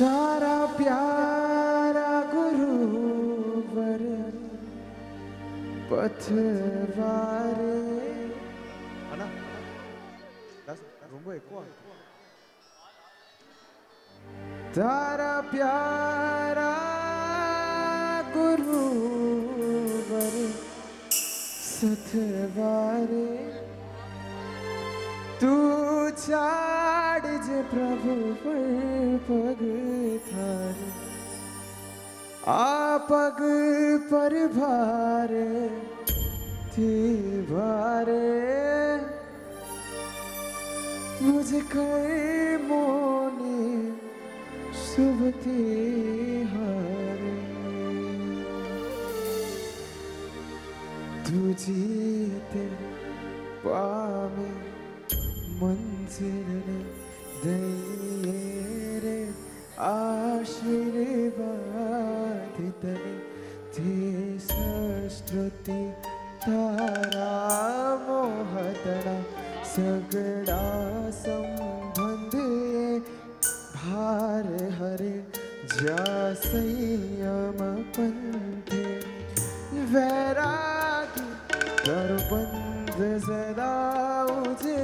तारा प्यारा गुरुवर पथवारे Ana, rumbo ఎక్కువ तारा प्यारा गुरुवर सथवारे तू छाड़ जे प्रभु पर पग थारे आ पग पर भारे थी भारे मुझे कर मोने शुभती हारे तू जीते पावे मंजिल ने दये रे आशीर्वाद तने थे संस्कृति तारा मोहतना सगड़ा संबंध भार हरे जा संयम पंथे वैरागी दरबंद सदा उजे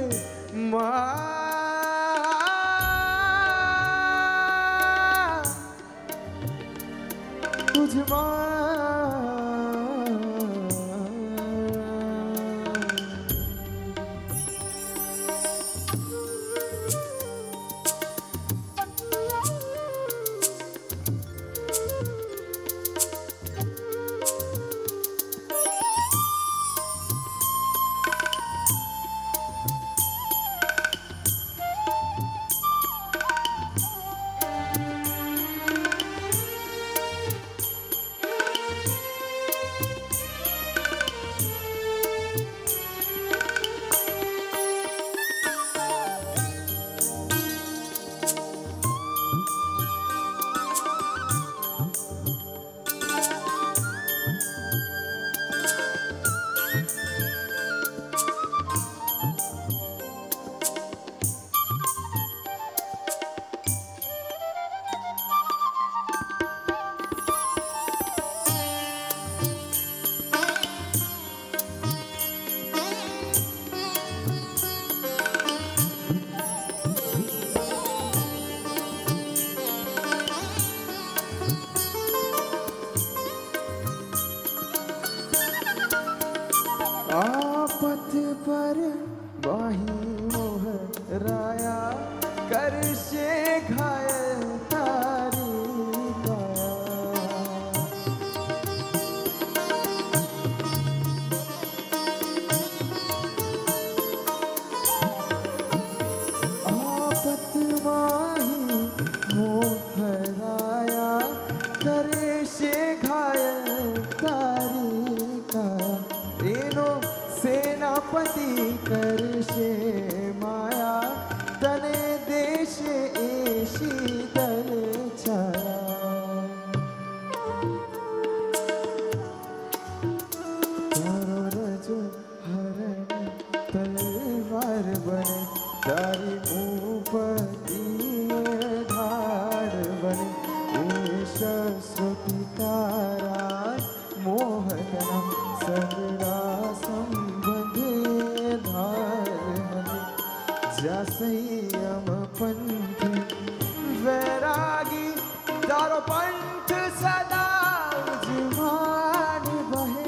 तुझ आपत पर बाही मोह राया कर से घायल तारी आपत बाही मोह राया कर से घायल तारी का सेनापति कर से माया तने देश ऐसी दल छाया तारो रजो हरण तलवार बने तारी मुपति ढाड़ बने ईश श्रुति तारा मोहतना सगड़ा संयम पंथ वैरागी तारो पंथ सदा उजवान बहे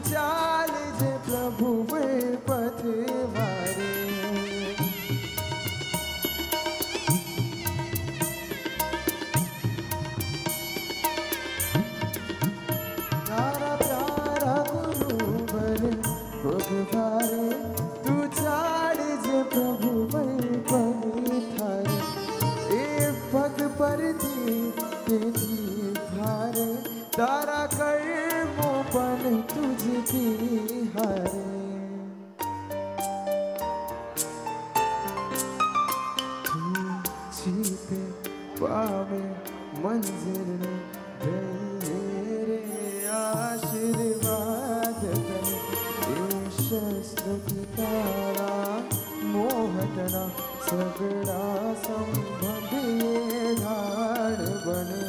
चाल जे प्रभु वे पथ वारे। तारा प्यारा गुरु बर पग भारे, तू चाल जे प्रभु वे पग थारे। ए पग पर तेरी भारे, तारा कर्मोपन तुझकी हारे। तू जीते पावे मंजिल रे आशीर्वाद करे। ये शस्त्र की तारा मोहतना, सगड़ा संबंध ये ढाल बने।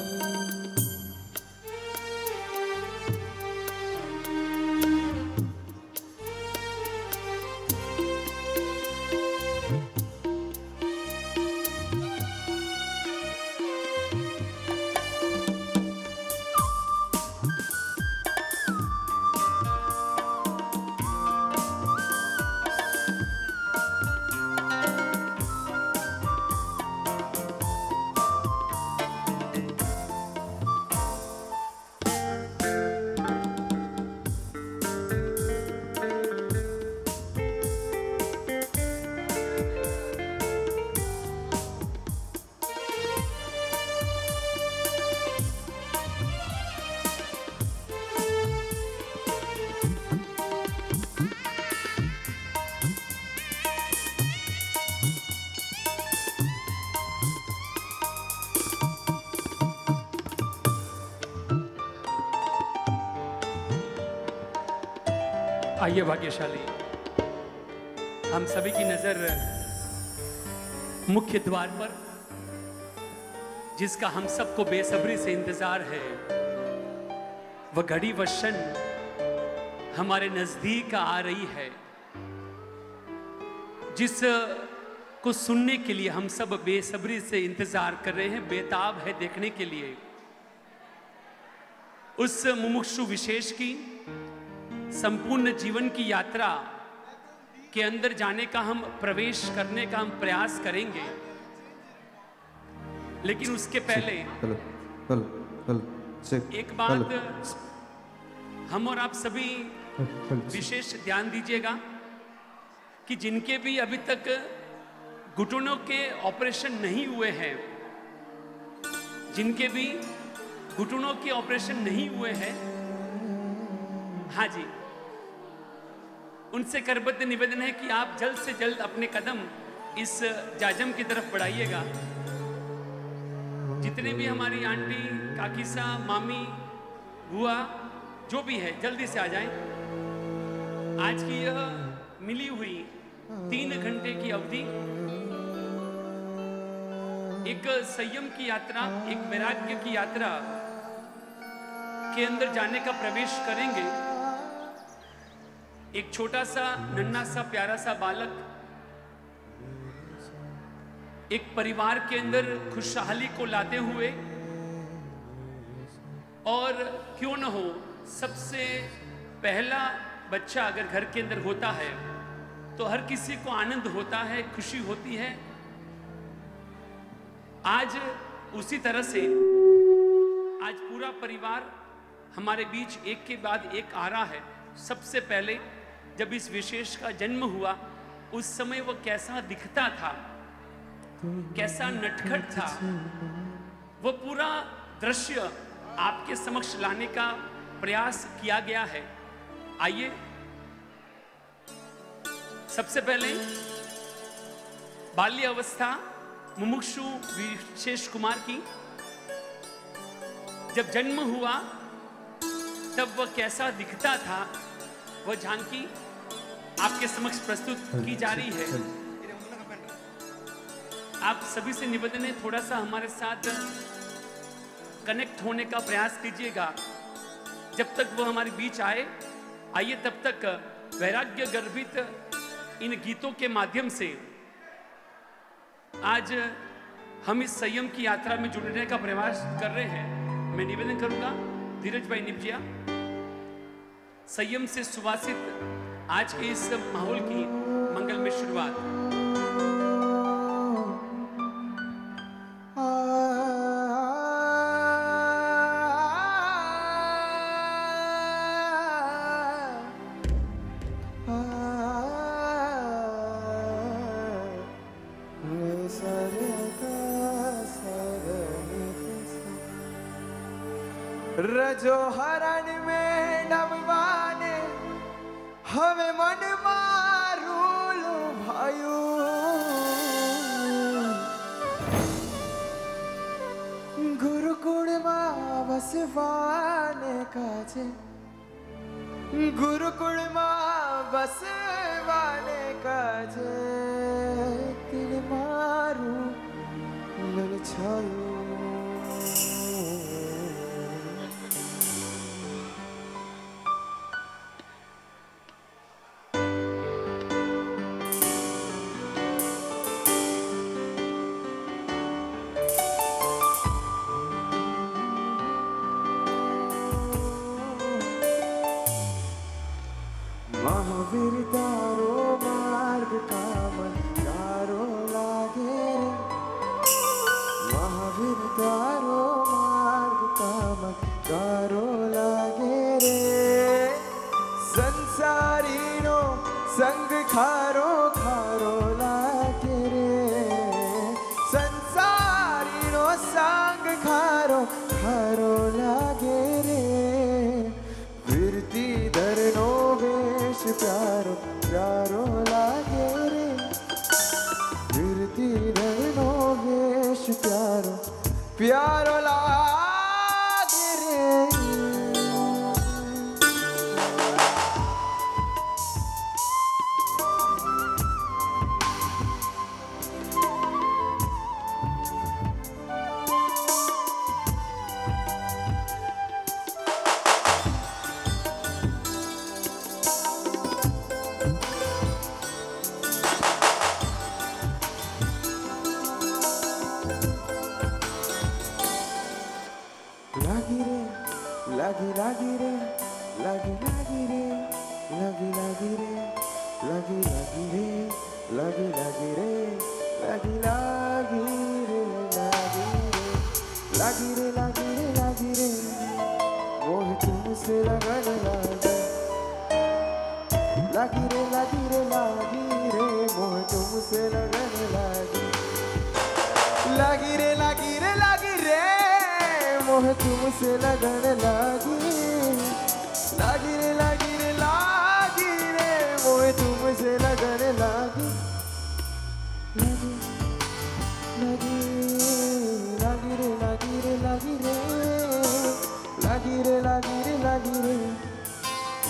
आइए भाग्यशाली, हम सभी की नजर मुख्य द्वार पर, जिसका हम सबको बेसब्री से इंतजार है, वह घड़ी व क्षण हमारे नजदीक आ रही है, जिस को सुनने के लिए हम सब बेसब्री से इंतजार कर रहे हैं, बेताब है देखने के लिए। उस मुमुक्षु विशेष की संपूर्ण जीवन की यात्रा के अंदर जाने का, हम प्रवेश करने का हम प्रयास करेंगे। लेकिन उसके पहले एक बात हम और आप सभी विशेष ध्यान दीजिएगा कि जिनके भी अभी तक घुटनों के ऑपरेशन नहीं हुए हैं, जिनके भी घुटनों के ऑपरेशन नहीं हुए हैं, हाँ जी, उनसे करबद्ध निवेदन है कि आप जल्द से जल्द अपने कदम इस जाजम की तरफ बढ़ाइएगा। जितने भी हमारी आंटी, काकीसा, मामी, बुआ, जो भी है, जल्दी से आ जाएं। आज की यह मिली हुई 3 घंटे की अवधि एक संयम की यात्रा, एक वैराग्य की यात्रा के अंदर जाने का प्रवेश करेंगे। एक छोटा सा नन्हा सा प्यारा सा बालक एक परिवार के अंदर खुशहाली को लाते हुए, और क्यों न हो सबसे पहला बच्चा अगर घर के अंदर होता है तो हर किसी को आनंद होता है, खुशी होती है। आज उसी तरह से आज पूरा परिवार हमारे बीच एक के बाद एक आ रहा है। सबसे पहले जब इस विशेष का जन्म हुआ, उस समय वो कैसा दिखता था, कैसा नटखट था, वो पूरा दृश्य आपके समक्ष लाने का प्रयास किया गया है। आइए सबसे पहले बाल्य अवस्था मुमुक्षु विशेष कुमार की जब जन्म हुआ तब वह कैसा दिखता था, वह झांकी आपके समक्ष प्रस्तुत की जा रही है। आप सभी से निवेदन है, थोड़ा सा हमारे साथ कनेक्ट होने का प्रयास कीजिएगा। जब तक वो हमारे बीच आइए तब तक वैराग्य गर्भित इन गीतों के माध्यम से आज हम इस संयम की यात्रा में जुड़ने का प्रयास कर रहे हैं। मैं निवेदन करूंगा धीरज भाई निपजिया, संयम से सुवासित आज के इस माहौल की मंगलमय शुरुआत। रजो हरण में डबवाने हमें मन मारू लो भायू गुरुकुल माँ बसवाने काजे गुरुकुल माँ बसवाने काजे तिल मारू लल छायू महावीर तारो मार्ग कामन तारो लागे महावीर तारो मार्ग कामन तारो लागे रे संसारी नो संग खारो खारो लागे रे संसारी नो संग खारो खारो लागे रे वीरती धरनो प्यारो प्यारो लागे रे वीरती धरनो वेश प्यारो प्यारो लागे रे लागी लागी रे लागी लागी रे लागी लागी रे लागी लागी रे लागी लागी रे लागी लागी रे लागी रे लागी रे लागी रे मोह तुमसे लगन लागे लागी रे लागी रे लागी रे मोह तुमसे लगन लागे लागी रे लागी रे लागी रे मोह तुमसे लगन लागी लागी रे लागी रे लागी रे मोह तुमसे लगन लागी लागी लागी लागी रे लागी रे लागी रे लागी रे लागी रे लागी रे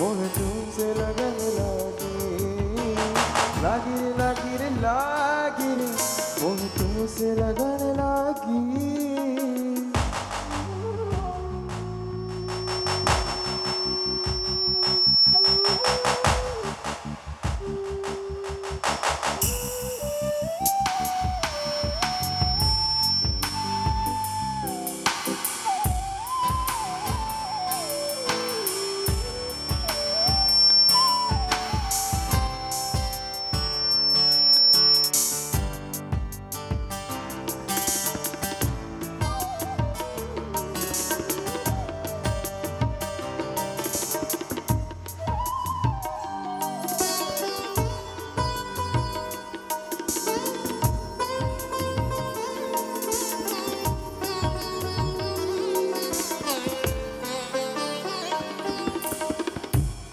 मोह तुमसे लगन लागी लागी रे लागी रे लागी रे मोह तुमसे लगन लागी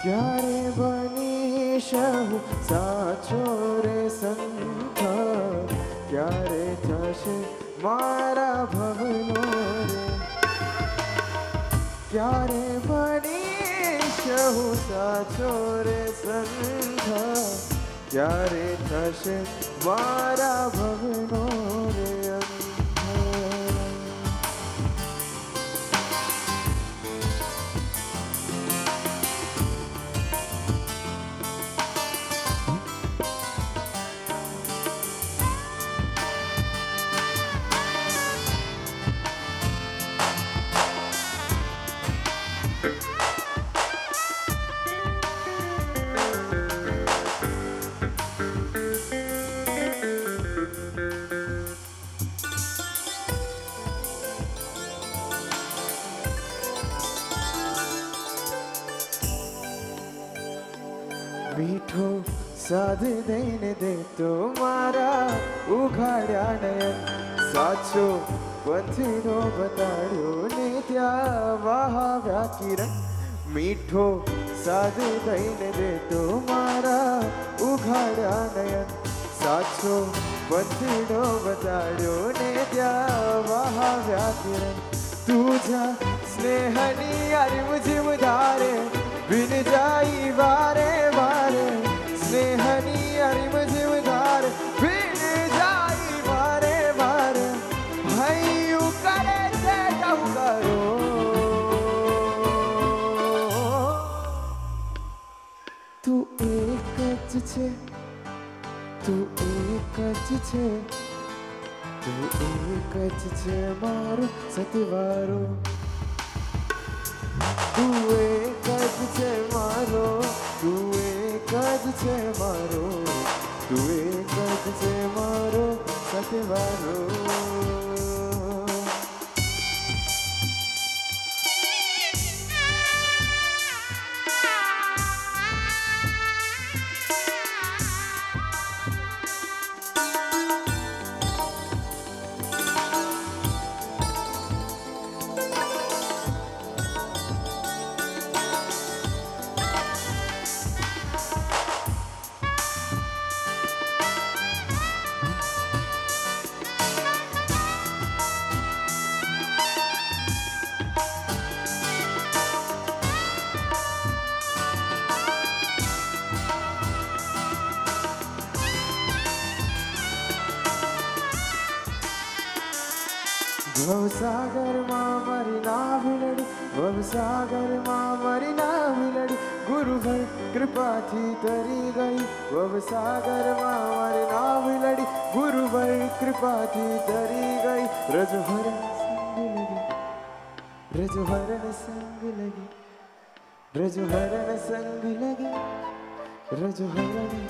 क्यारे बनी शहु साचो रे संख क्यारे थशे मारा भवनो रे क्यारे बनी शहु साचो रे संख क्यारे थशे मारा भवनो रे મીઠો સાધ દઈને દે તો મારા ઉઘાડ્યા નયન સાચો પંથીનો બતાડ્યો ને ત્યાં વહાવ્યા કિરણ મીઠો સાધ દઈને દે તો મારા ઉઘાડ્યા નયન સાચો પંથીનો બતાડ્યો ને ત્યાં વહાવ્યા કિરણ तुझा स्नेहनी अरिम जिम धारे बिन जाई वारे वारे स्नेहनी अरिम जिम धारे बिन जाई वारे वारे भाई करे से कहू करो तू एक ज छे तू एक ज छे तू एक ज छे मारो सतवारो तू एक ज छे मारो तू एक ज छे मारो तू एक ज छे मारो सतवारो भवसागर मां मरी ना भिलड़ी भवसागर मां मरी ना भिलड़ी गुरु भर कृपा थी तरी गई भवसागर मां मरी ना भिलड़ी गुरु भर कृपा थी तरी गई रजहरण संग लगी रजहरण संग लगी रजहरण संग लगी रजहरण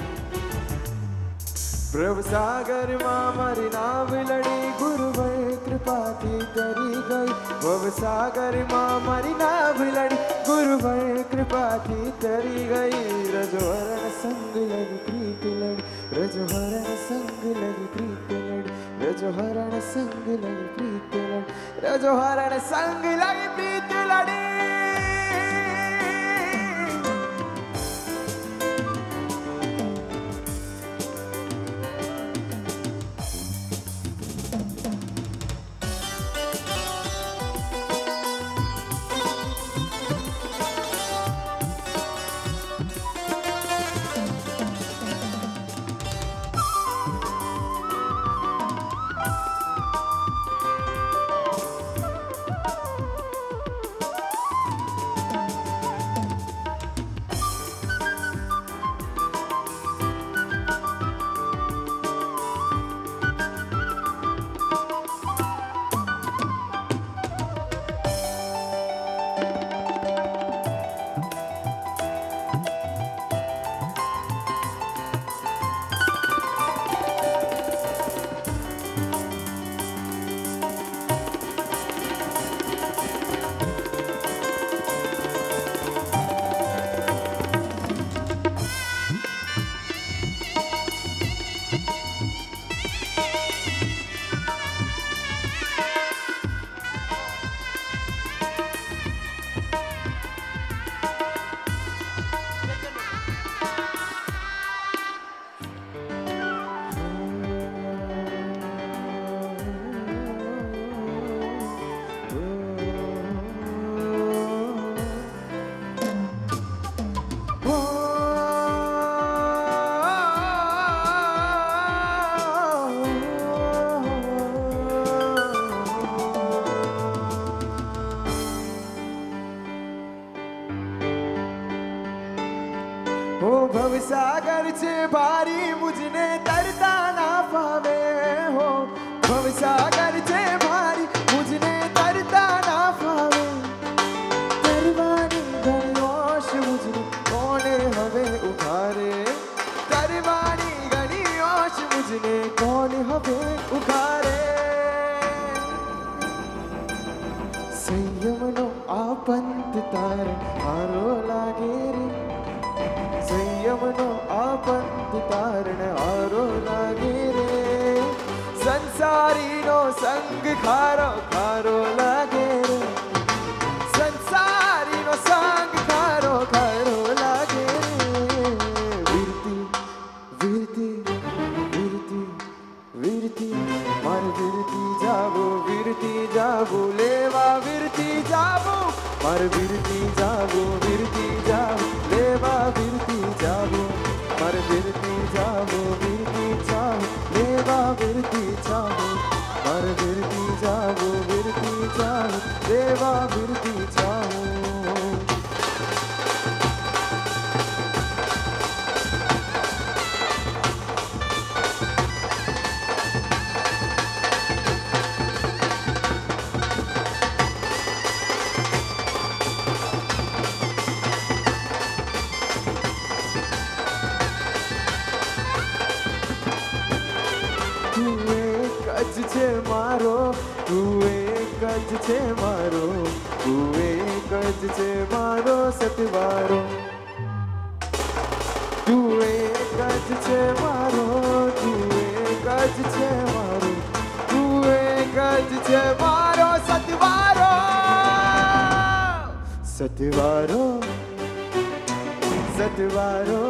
प्रभु सागर मां मरी ना भिलड़ी गुरु भर कृपा थी तरी गई भव सागर मां मरी ना भिलड़ी गुरु भर कृपा थी तरी गई रजोहरण संग लगी प्रीत लड़ी रजोहरण संग लगी प्रीत लड़ी रजोहरण संग लगी प्रीत लड़ी रजोहरण संग लगी प्रीत लड़ी हो भवसागर से भारी मुझने तरता ना पावे हो भवसागर से भारी मुझने तरता ना पावे तरवानी गणियोश मुझने कौन हवे उखारे तरवानी गणियोश मुझने कौन हवे उखारे संयमनो आ पंत तार हारो लागे रे संयमनो खारो खारो लागे रे संसारी नो संग खारो खारो लागे रे वीरती वीरती वीरती वीरती मार वीरती जाबो लेवा वीरती जाबो मार वीरती जाबो लेवा वीरती जाबो मार वीरती जाबो लेवा वीरती जाबो मार वीरती जाबो लेवा वीरती जाबो मारो तू एक गज छे मारो तू एक गज छे मारो सतवारो तू एक गज छे मारो तू एक गज छे मारो तू एक गज छे मारो सतवारो सतवारो सतवारो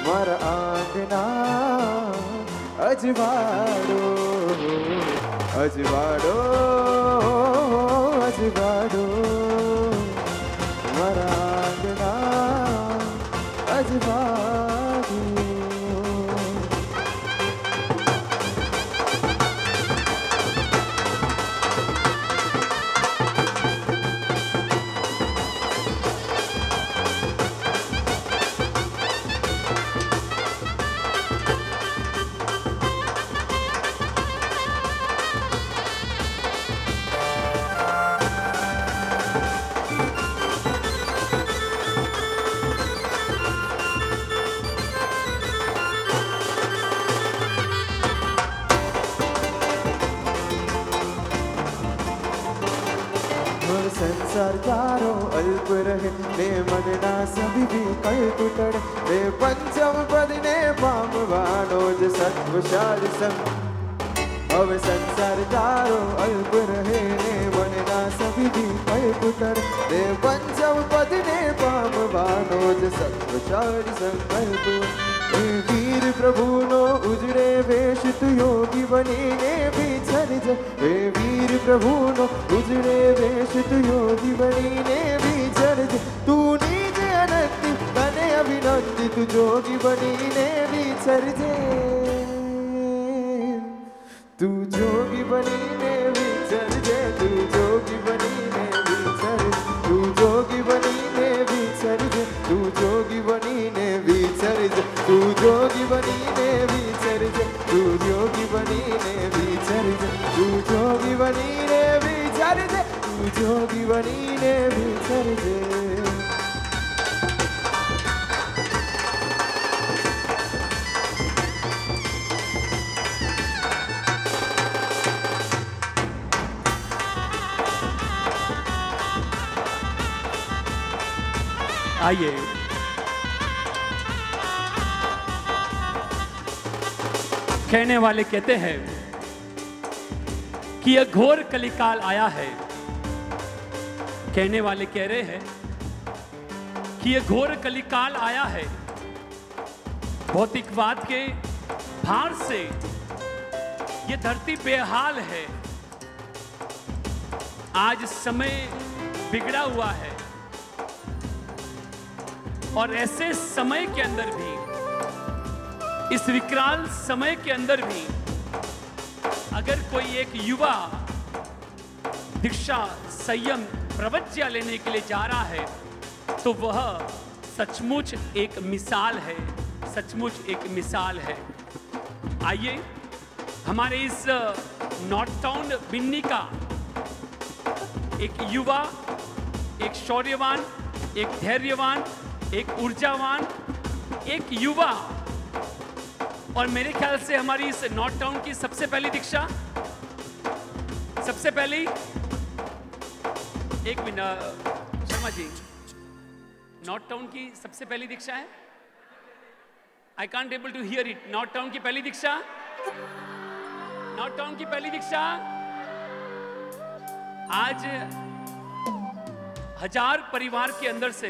मारा आंगना अजवाड़ो अजवाड़ो अजवाड़ो मारा आंगना अजवाड़ो संसार तारो अल्प रहे ने मनना सभी भी कल्प टड़े ने पंचम पद ने पामवानो ज सत्वशाल संग अब संसार तारो अल्प रहे ने मनना सभी भी कल्प टड़े ने पंचम पद ने पामवानो ज सत्वशाल संकल्प वीर प्रभु नो उजड़े वेश तू योगी बनीने बिछड़ जा हे वीर प्रभु नो उजड़े वेश तू योगी बनीने बिछड़ जा तू निज अनंत तने अभिनंदी तू जोगी बनीने बिछड़ जा तू जोगी बनीने बिछड़ जा तू जोगी बनीने बिछड़ तू जोगी बनीने बिछड़ जा तू जोगी बनीने बिछड़ जा तू जोगी बनीने बिछड़ जा तू जोगी बनीने बिछड़ जा तू जोगी बनीने बिछड़ जा तू जोगी बनीने बिछड़ जा आइए कहने वाले कहते हैं कि यह घोर कलिकाल आया है। कहने वाले कह रहे हैं कि यह घोर कलिकाल आया है। भौतिकवाद के भार से यह धरती बेहाल है। आज समय बिगड़ा हुआ है और ऐसे समय के अंदर भी, इस विकराल समय के अंदर भी अगर कोई एक युवा दीक्षा संयम प्रवज्ञा लेने के लिए जा रहा है तो वह सचमुच एक मिसाल है, सचमुच एक मिसाल है। आइए हमारे इस नॉर्थ टाउन बिन्नी का एक युवा, एक शौर्यवान, एक धैर्यवान, एक ऊर्जावान, एक युवा, और मेरे ख्याल से हमारी इस नॉर्थ टाउन की सबसे पहली दीक्षा, सबसे पहली, एक minute Sharma ji, north town की सबसे पहली दीक्षा है। I can't able to hear it. North town की पहली दीक्षा, नॉर्थ टाउन की पहली दीक्षा। आज 1000 परिवार के अंदर से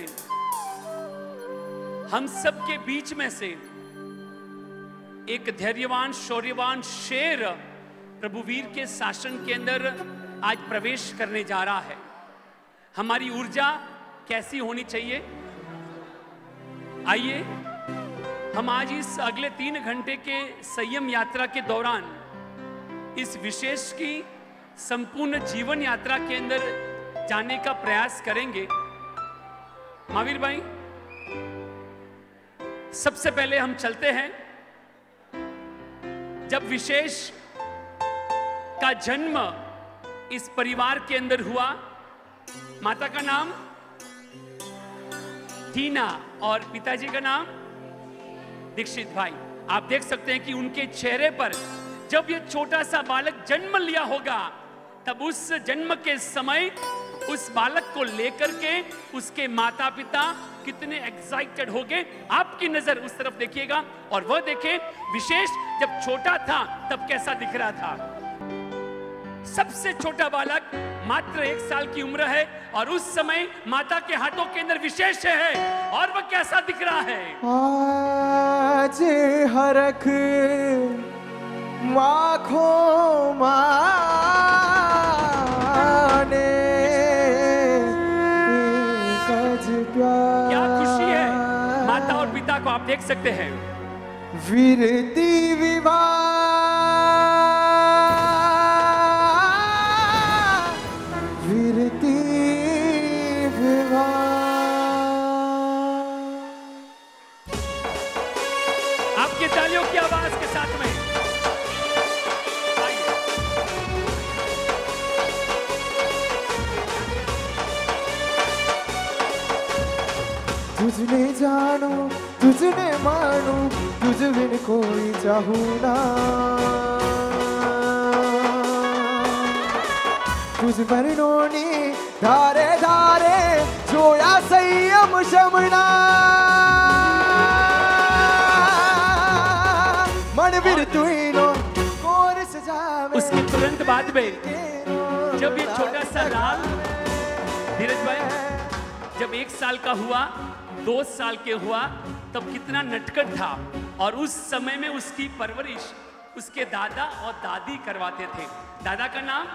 हम सब के बीच में से एक धैर्यवान शौर्यवान शेर प्रभु वीर के शासन के अंदर आज प्रवेश करने जा रहा है। हमारी ऊर्जा कैसी होनी चाहिए? आइए हम आज इस अगले 3 घंटे के संयम यात्रा के दौरान इस विशेष की संपूर्ण जीवन यात्रा के अंदर जाने का प्रयास करेंगे। महावीर भाई, सबसे पहले हम चलते हैं जब विशेष का जन्म इस परिवार के अंदर हुआ। माता का नाम टीना और पिताजी का नाम दीक्षित भाई। आप देख सकते हैं कि उनके चेहरे पर जब ये छोटा सा बालक जन्म लिया होगा, तब उस जन्म के समय उस बालक को लेकर के उसके माता पिता कितने एक्साइटेड हो गए। आपकी नजर उस तरफ देखिएगा और वह देखें विशेष जब छोटा था तब कैसा दिख रहा था। सबसे छोटा बालक मात्र 1 साल की उम्र है और उस समय माता के हाथों के अंदर विशेष है और वह कैसा दिख रहा है। आज हरख माखो माने क्या खुशी है माता और पिता को, आप देख सकते हैं। वीरती विवाह वीरती विवाह। आपके तालियों की आवाज के साथ में तुझने जानो तुझने मानो तुझ बिन कोई चाहूं ना। तुझ पर नोनी धारे धारे जोया संयम शमना। मन बिर तुइनो कोर सजावे। उसके तुरंत बाद में जब ये छोटा सा लाल धीरज भाई जब 1 साल का हुआ, 2 साल के हुआ, तब कितना नटखट था। और उस समय में उसकी परवरिश उसके दादा और दादी करवाते थे। दादा का नाम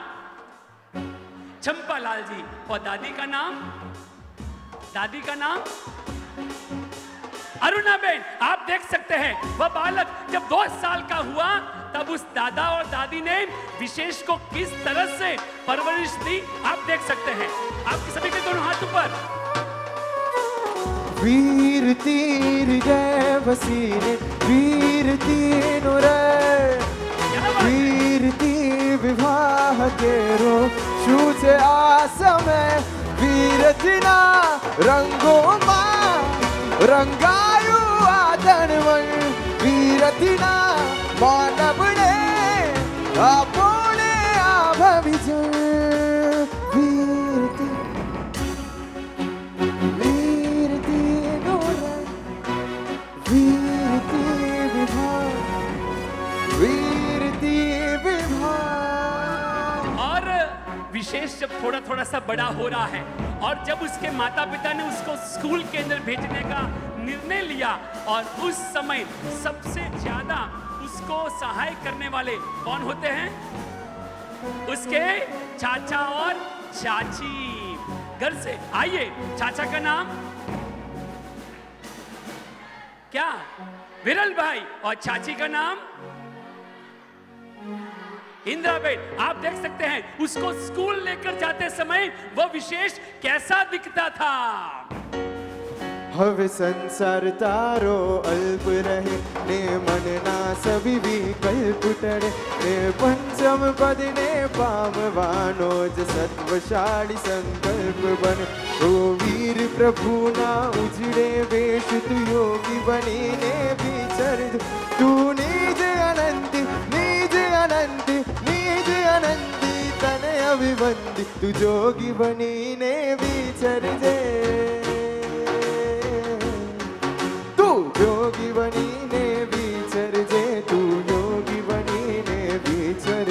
चंपालाल जी और दादी का नाम अरुणाबेन। आप देख सकते हैं वह बालक जब 2 साल का हुआ तब उस दादा और दादी ने विशेष को किस तरह से परवरिश दी, आप देख सकते हैं। आपके सभी के दोनों हाथ ऊपर। वीर तीर जय वसीने वीर तीनों रे वीर ती विवाह केरो छूचे आसमे वीर तिना रंगो मां रंगायु आदनवन वीर तिना मानवने आपोने आभविजन विशेष जब थोड़ा थोड़ा सा बड़ा हो रहा है और जब उसके माता पिता ने उसको स्कूल के अंदर भेजने का निर्णय लिया और उस समय सबसे ज्यादा उसको सहाय करने वाले कौन होते हैं? उसके चाचा और चाची। घर से आइए, चाचा का नाम क्या? विरल भाई। और चाची का नाम इंद्राबेन। आप देख सकते हैं उसको स्कूल लेकर जाते समय वह विशेष कैसा दिखता था। हवे संसार तारो अल्प रहे ने मन ना सभी विकल्प टड़े ने पंचम पद ने पामवानो ज सत्वशाली संकल्प बन। ओ वीर प्रभु ना उजड़े वेश तू योगी बनी ने विचर तू निज अनंत तने अभिबंधी तू जोगी बनी ने विचर जे तू योगी बनी ने विचर जे तू योगी बनी ने विचर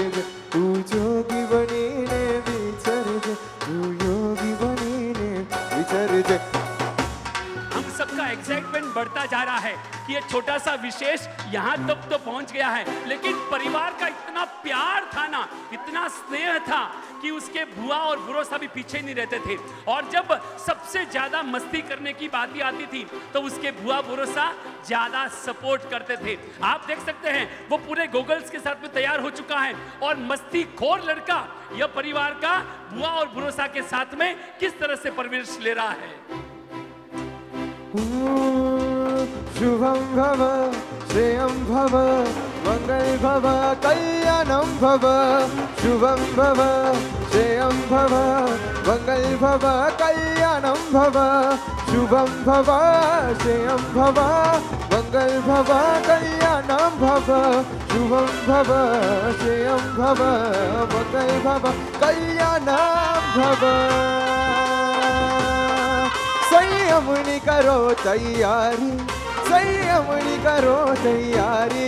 आपका एक्साइटमेंट बढ़ता जा रहा है कि ये छोटा सा विशेष यहाँ तक तो पहुंच गया है, लेकिन परिवार का इतना प्यार था ना, इतना स्नेह था कि उसके बुआ और बुरोसा भी पीछे नहीं रहते थे। और जब सबसे ज्यादा मस्ती करने की बात आती थी तो उसके बुआ बुरोसा ज्यादा सपोर्ट करते थे। आप देख सकते हैं वो पूरे गोगल्स के साथ में तैयार हो चुका है और मस्ती खोर लड़का यह परिवार का बुआ और बुरोसा के साथ में किस तरह से परवरिश ले रहा है। शुभम भव श्रेयम भव मंगल भव कल्याणम भव। शुभम भव श्रेयम भव मंगल भव कल्याणम भव। शुभम भव श्रेयम भव मंगल भव कल्याणम भव। शुभम भव श्रेयम भव मंगल भव कल्याणम भव। संयमनी करो तैयारी, संयमनी करो तैयारी,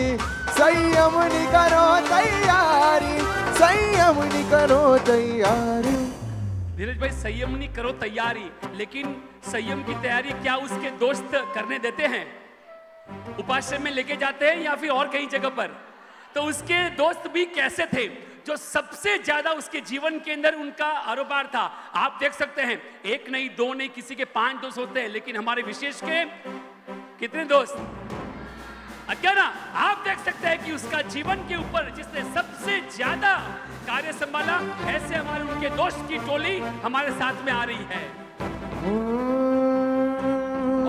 संयमनी करो तैयारी, संयमनी करो तैयारी। धीरज भाई, संयमनी करो तैयारी, लेकिन संयम की तैयारी क्या उसके दोस्त करने देते हैं? उपाश्रम में लेके जाते हैं या फिर और कहीं जगह पर? तो उसके दोस्त भी कैसे थे? जो सबसे ज्यादा उसके जीवन के अंदर उनका कारोबार था। आप देख सकते हैं, एक नहीं दो नहीं, किसी के 5 दोस्त होते हैं, लेकिन हमारे विशेष के कितने दोस्त? 11। आप देख सकते हैं कि उसका जीवन के ऊपर जिसने सबसे ज्यादा कार्य संभाला, ऐसे हमारे उनके दोस्त की टोली हमारे साथ में आ रही है।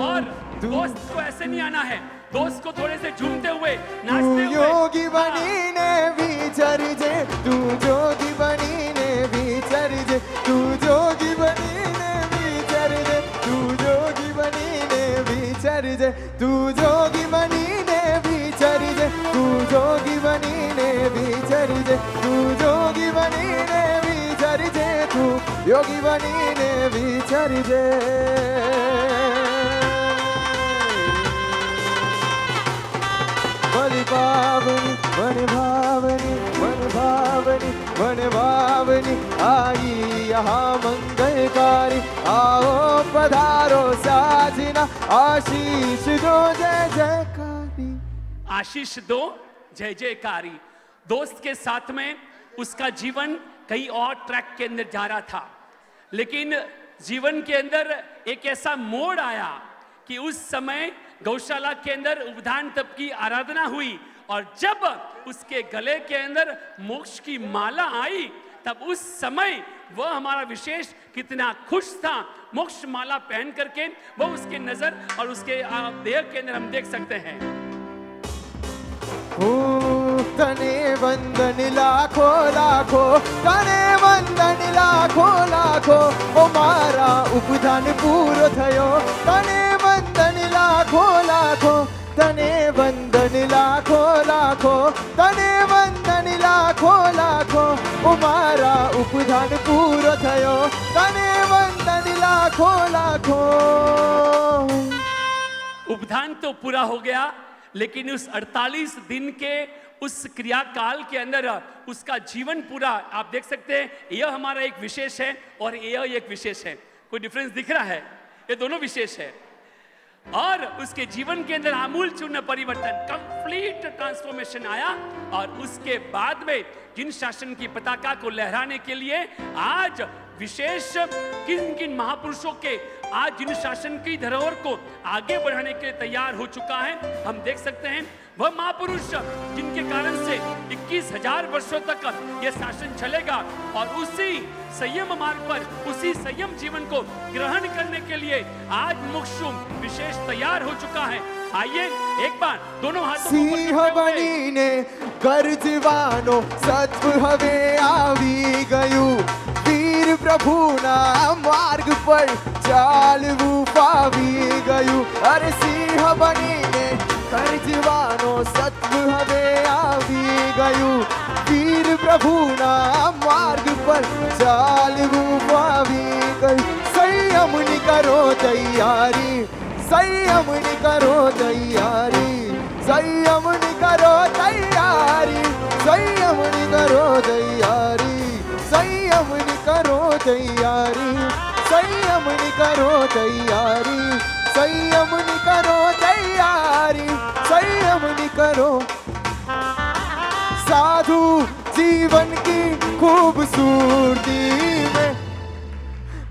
और दोस्त को ऐसे नहीं आना है, दोस्त को थोड़े से झूमते हुए नाचते हुए। योगी बनी ने विचर जे, तू जोगी बनी ने विचर जे, तू जोगी बनी ने विचर जे, तू जोगी बनी ने विचर जे, तू जोगी बनी ने विचर जे, तू जोगी बनी ने विचर जे, तू जोगी बनी ने विचर जे, तू योगी बनी ने विचर जे। मन भावनी मन भावनी मन भावनी मन भावनी आई यहाँ मंगलकारी। आओ पधारो साजना, आशीष दो जय जयकारी। आशीष दो जय जयकारी। दोस्त के साथ में उसका जीवन कहीं और ट्रैक के अंदर जा रहा था, लेकिन जीवन के अंदर एक ऐसा मोड़ आया कि उस समय गौशाला के अंदर उपधान तप की आराधना हुई, और जब उसके गले के अंदर मोक्ष की माला आई, तब उस समय वह हमारा विशेष कितना खुश था। मोक्ष माला पहन करके वह उसके नजर और उसके देह के अंदर हम देख सकते हैं। तने वंदन लाखो लाखो, तने वंदन लाखो लाखो, ओ मारा उपधान पूरो थयो। तने वंदन लाखो लाखो, तने वंदन लाखो लाखो, तने वंदन लाखो लाखो, ओ मारा उपधान पूरो थयो। तने वंदन लाखो लाखो। उपधान तो पूरा हो गया, लेकिन उस 48 दिन के उस क्रियाकाल के अंदर उसका जीवन पूरा, आप देख सकते हैं यह हमारा एक विशेष है और यह एक विशेष है। कोई डिफरेंस दिख रहा है? ये दोनों विशेष है। और उसके जीवन के अंदर आमूल चूर्ण परिवर्तन, कंप्लीट ट्रांसफॉर्मेशन आया। और उसके बाद में जिन शासन की पताका को लहराने के लिए आज विशेष किन किन महापुरुषों के आज जिन शासन की धरोहर को आगे बढ़ाने के लिए तैयार हो चुका है, हम देख सकते हैं वह महापुरुष जिनके कारण से 21,000 वर्षों तक यह शासन चलेगा। और उसी संयम मार्ग पर, उसी संयम जीवन को ग्रहण करने के लिए आज मुक्षुम विशेष तैयार हो चुका है। आइए एक बार दोनों हाथों को सिंह बनी ने गर्जवानो सत्व हवे आवी गयु। वीर प्रभु ना मार्ग पर चालवू पावी गयु। अरे सिंह बनी ने गर्जवानो सत्व हवे आवी गयु। वीर प्रभु ना मार्ग पर चालवू पावी गयु। संयम नि करो तैयारी, संयम नि करो तैयारी, संयम नि करो तैयारी, संयम नि करो तैयारी, संयम नि करो तैयारी, संयम नि करो तैयारी, संयम नि खूबसूरती में,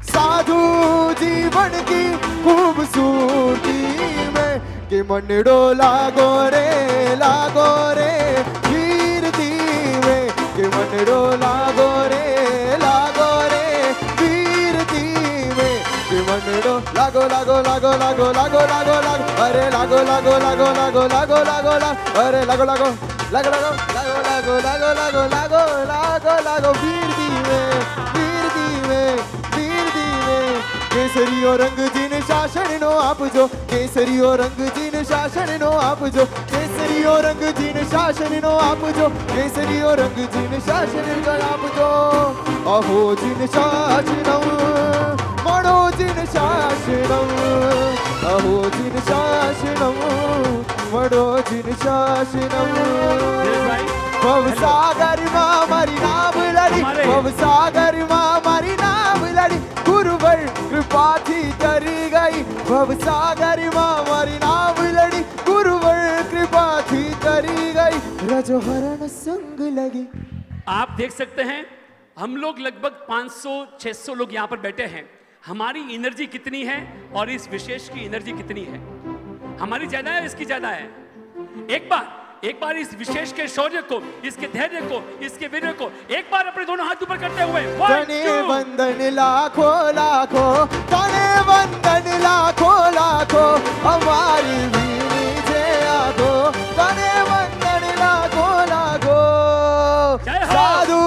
साधु जीवन की खूबसूरती में, कि मनडो लागो रे कीर्ति में, कि मनडो लागो रे कीर्ति में, कि मनडो लागो लागो लागो लागो लागो लागो लागो, अरे लागो लागो लागो लागो लागो लागो लागो, अरे लागो लागो लागो लागो लागो लागो लागो लागो लागो लागो लागो, कीर्ति में केसरियो रंग जिन शासन नो आपजो, केसरियो रंग जिन शासन नो आपजो, केसरियो रंग जिन शासन नो आपजो, केसरियो रंग जिन शासन नो आपजो, अहो जिन शासनम मणो जिन शासनम, अहो जिन शासनम मणो जिन शासनम, भवसागर मां मारी नाम लड़ी, भवसागर मां मारी नाम लड़ी, गुरुवर कृपा थी तरी गई, भवसागर मां मारी नाम लड़ी, गुरुवर कृपा थी तरी गई, रजोहरण संग लगी। आप देख सकते हैं हम लोग लगभग 500-600 लोग यहाँ पर बैठे हैं। हमारी एनर्जी कितनी है और इस विशेष की एनर्जी कितनी है? हमारी ज्यादा है, इसकी ज्यादा है। एक बार इस विशेष के शौर्य को, इसके धैर्य को, इसके वीर्य को एक बार अपने दोनों हाथ ऊपर करते हुए तने वंदन लाखों लाखों, तने वंदन लाखों लाखों, हमारी वीणी जे आगो, तने वंदन लाखों लाखों, साधु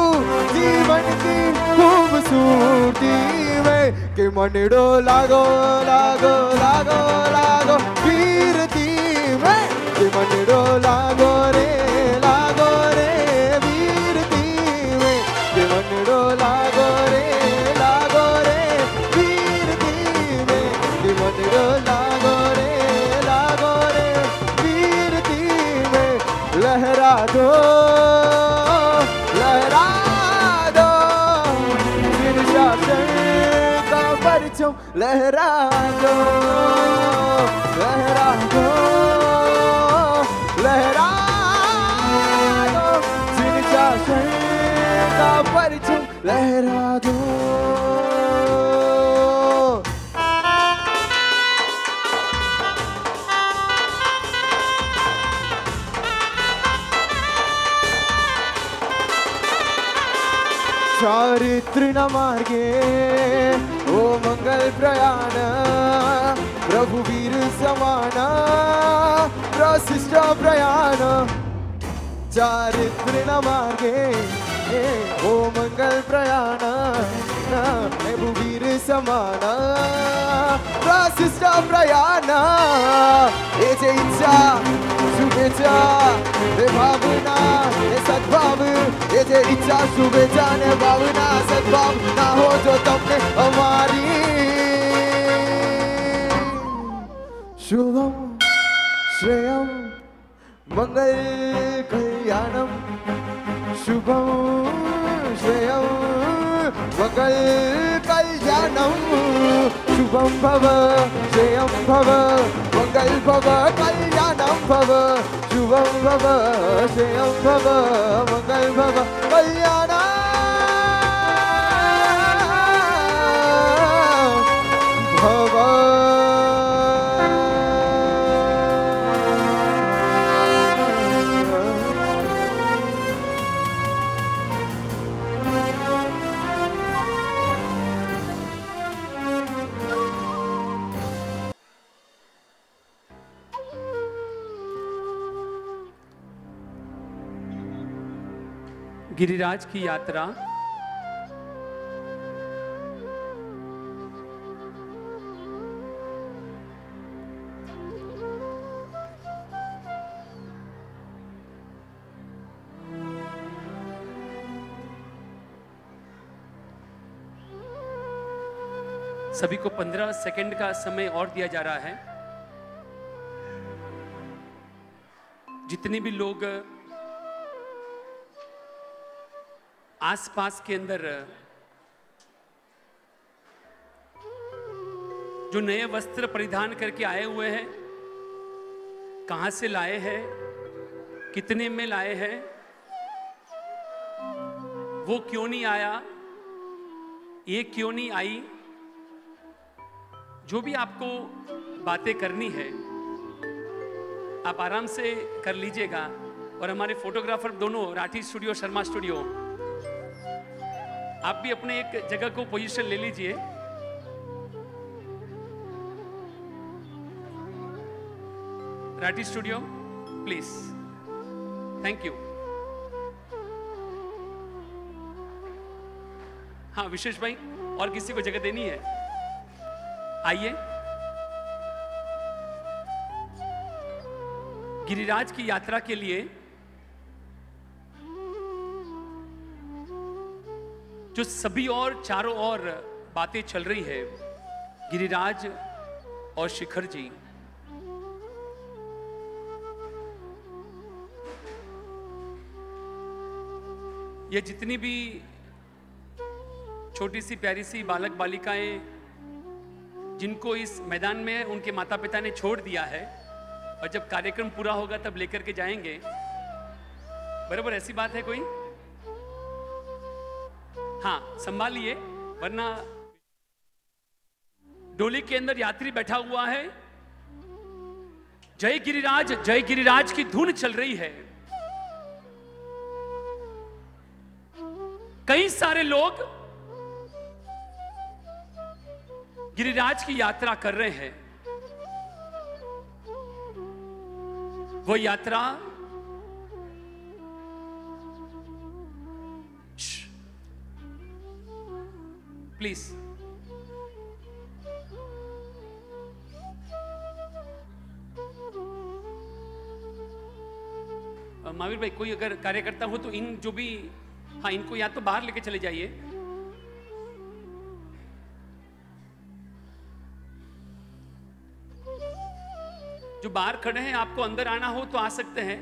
जीवन की खूबसूरती में, कि मनडो लागो लागो लागो लागो कीर्ति में, कि मनडो लागो रे वीरती में, कि मनडो लागो रे वीरती में, कि मनडो लागो रे वीरती में, लहरा दो जिन शासन का परचम, लहरा दो जिन शासन का परचम, लहरा दो। चारित्र न मार्गे ओ मंगल प्रयाण, प्रभु वीर समान प्रशिष्ट प्रयाण, चारित्र न मार्गे ओ मंगल प्रयाण, प्रभु वीर समान प्रशिष्ट प्रयाण, ये जे इच्छा शुभेच्छा हे भावना हे सद्भाव, ये जे इच्छा शुभेच्छा ने भावना सद्भाव ना हो जो तुमने हमारी, शुभम श्रेयम मंगल कल्याणम, शुभम श्रेयम मंगल कल्याणम, शुभम भव श्रेयम भव मंगल भव कल्याणम भव, शुभम भव श्रेयम भव मंगल भव कल्याणम भव। गिरिराज की यात्रा सभी को 15 सेकंड का समय और दिया जा रहा है। जितने भी लोग आसपास के अंदर जो नए वस्त्र परिधान करके आए हुए हैं, कहां से लाए हैं, कितने में लाए हैं, वो क्यों नहीं आया, ये क्यों नहीं आई, जो भी आपको बातें करनी है आप आराम से कर लीजिएगा। और हमारे फोटोग्राफर दोनों, राठी स्टूडियो, शर्मा स्टूडियो, आप भी अपने एक जगह को पोजीशन ले लीजिए। Rathi studio please, thank you. हाँ विशेष भाई, और किसी को जगह देनी है? आइए। गिरिराज की यात्रा के लिए जो सभी और चारों ओर बातें चल रही है, गिरिराज और शिखर जी, ये जितनी भी छोटी सी प्यारी सी बालक बालिकाएं जिनको इस मैदान में उनके माता पिता ने छोड़ दिया है, और जब कार्यक्रम पूरा होगा तब लेकर के जाएंगे, बराबर ऐसी बात है कोई? हाँ संभालिए, वरना डोली के अंदर यात्री बैठा हुआ है, जय गिरिराज की धुन चल रही है। कई सारे लोग गिरिराज की यात्रा कर रहे हैं। वो यात्रा प्लीज, महावीर भाई, कोई अगर कार्यकर्ता हो तो इन जो भी, हाँ इनको या तो बाहर लेके चले जाइए। जो बाहर खड़े हैं, आपको अंदर आना हो तो आ सकते हैं,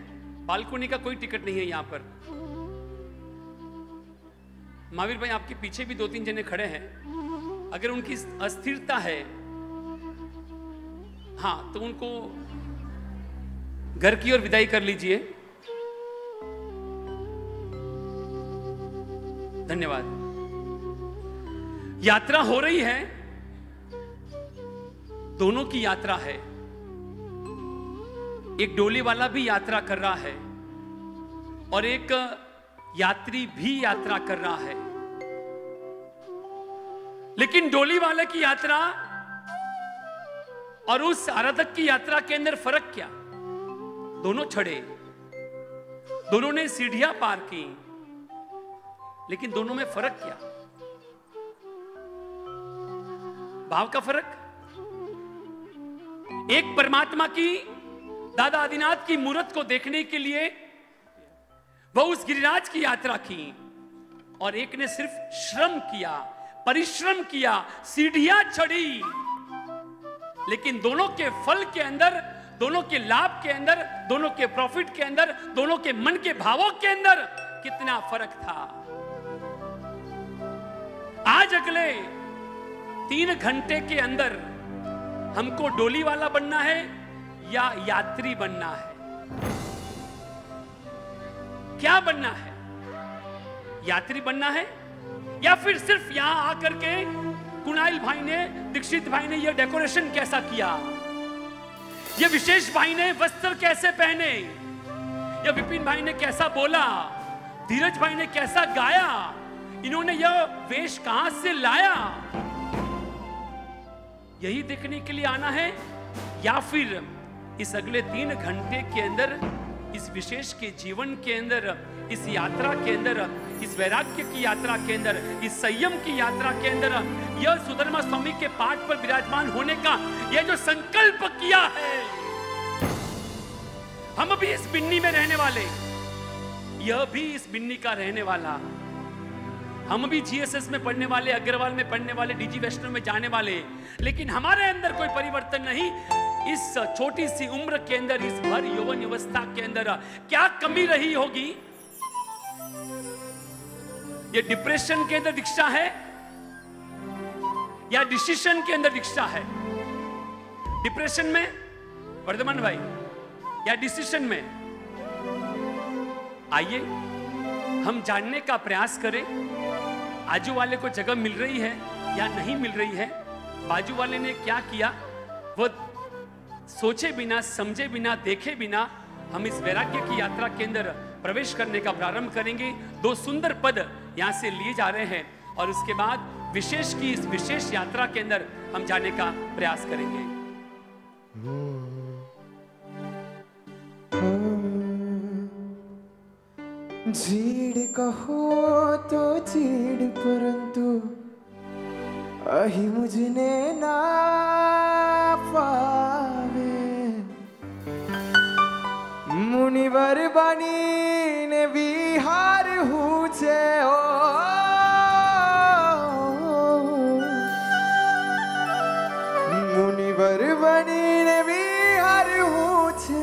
बालकोनी का कोई टिकट नहीं है यहां पर। महावीर भाई आपके पीछे भी 2-3 जने खड़े हैं, अगर उनकी अस्थिरता है हाँ तो उनको घर की ओर विदाई कर लीजिए। धन्यवाद। यात्रा हो रही है, दोनों की यात्रा है। एक डोली वाला भी यात्रा कर रहा है और एक यात्री भी यात्रा कर रहा है, लेकिन डोली वाले की यात्रा और उस आराधक की यात्रा के अंदर फर्क क्या? दोनों चढ़े, दोनों ने सीढ़ियां पार की, लेकिन दोनों में फर्क क्या? भाव का फर्क। एक परमात्मा की, दादा आदिनाथ की मूर्त को देखने के लिए वह उस गिरिराज की यात्रा की, और एक ने सिर्फ श्रम किया, परिश्रम किया, सीढ़ियां चढ़ी, लेकिन दोनों के फल के अंदर, दोनों के लाभ के अंदर, दोनों के प्रॉफिट के अंदर, दोनों के मन के भावों के अंदर कितना फर्क था। आज अगले 3 घंटे के अंदर हमको डोली वाला बनना है या यात्री बनना है? क्या बनना है? यात्री बनना है या फिर सिर्फ यहां आकर के कुणाल भाई ने, दीक्षित भाई ने यह डेकोरेशन कैसा किया, ये विशेष भाई ने वस्त्र कैसे पहने, या विपिन भाई ने कैसा बोला, धीरज भाई ने कैसा गाया, इन्होंने यह वेश कहां से लाया, यही देखने के लिए आना है? या फिर इस अगले 3 घंटे के अंदर, इस विशेष के जीवन के अंदर, इस यात्रा के अंदर, इस वैराग्य की यात्रा के अंदर, इस संयम की यात्रा के अंदर, यह सुधर्मा स्वामी के पाठ पर विराजमान होने का यह जो संकल्प किया है, हम भी इस बिन्नी में रहने वाले, यह भी इस बिन्नी का रहने वाला, हम भी जीएसएस में पढ़ने वाले, अग्रवाल में पढ़ने वाले, डीजी वैष्णव में जाने वाले, लेकिन हमारे अंदर कोई परिवर्तन नहीं। इस छोटी सी उम्र के अंदर, इस भर यौवन अवस्था के अंदर क्या कमी रही होगी? ये डिप्रेशन के अंदर दीक्षा है या डिसीजन के अंदर दीक्षा है? डिप्रेशन में वर्धमान भाई या डिसीजन में? आइए हम जानने का प्रयास करें आजू वाले को जगह मिल रही है या नहीं मिल रही है, बाजू वाले ने क्या किया, वो सोचे बिना, समझे बिना, देखे बिना हम इस वैराग्य की यात्रा के अंदर प्रवेश करने का प्रारंभ करेंगे। 2 सुंदर पद यहाँ से लिए जा रहे हैं और उसके बाद विशेष की इस विशेष यात्रा के अंदर हम जाने का प्रयास करेंगे। चीड़ कहो तो चीड़, परंतु अहि मुझने ना पावे। मुनिवर बनी ने विहार हुचे ओ, मुनिवर बनी ने विहार हुचे,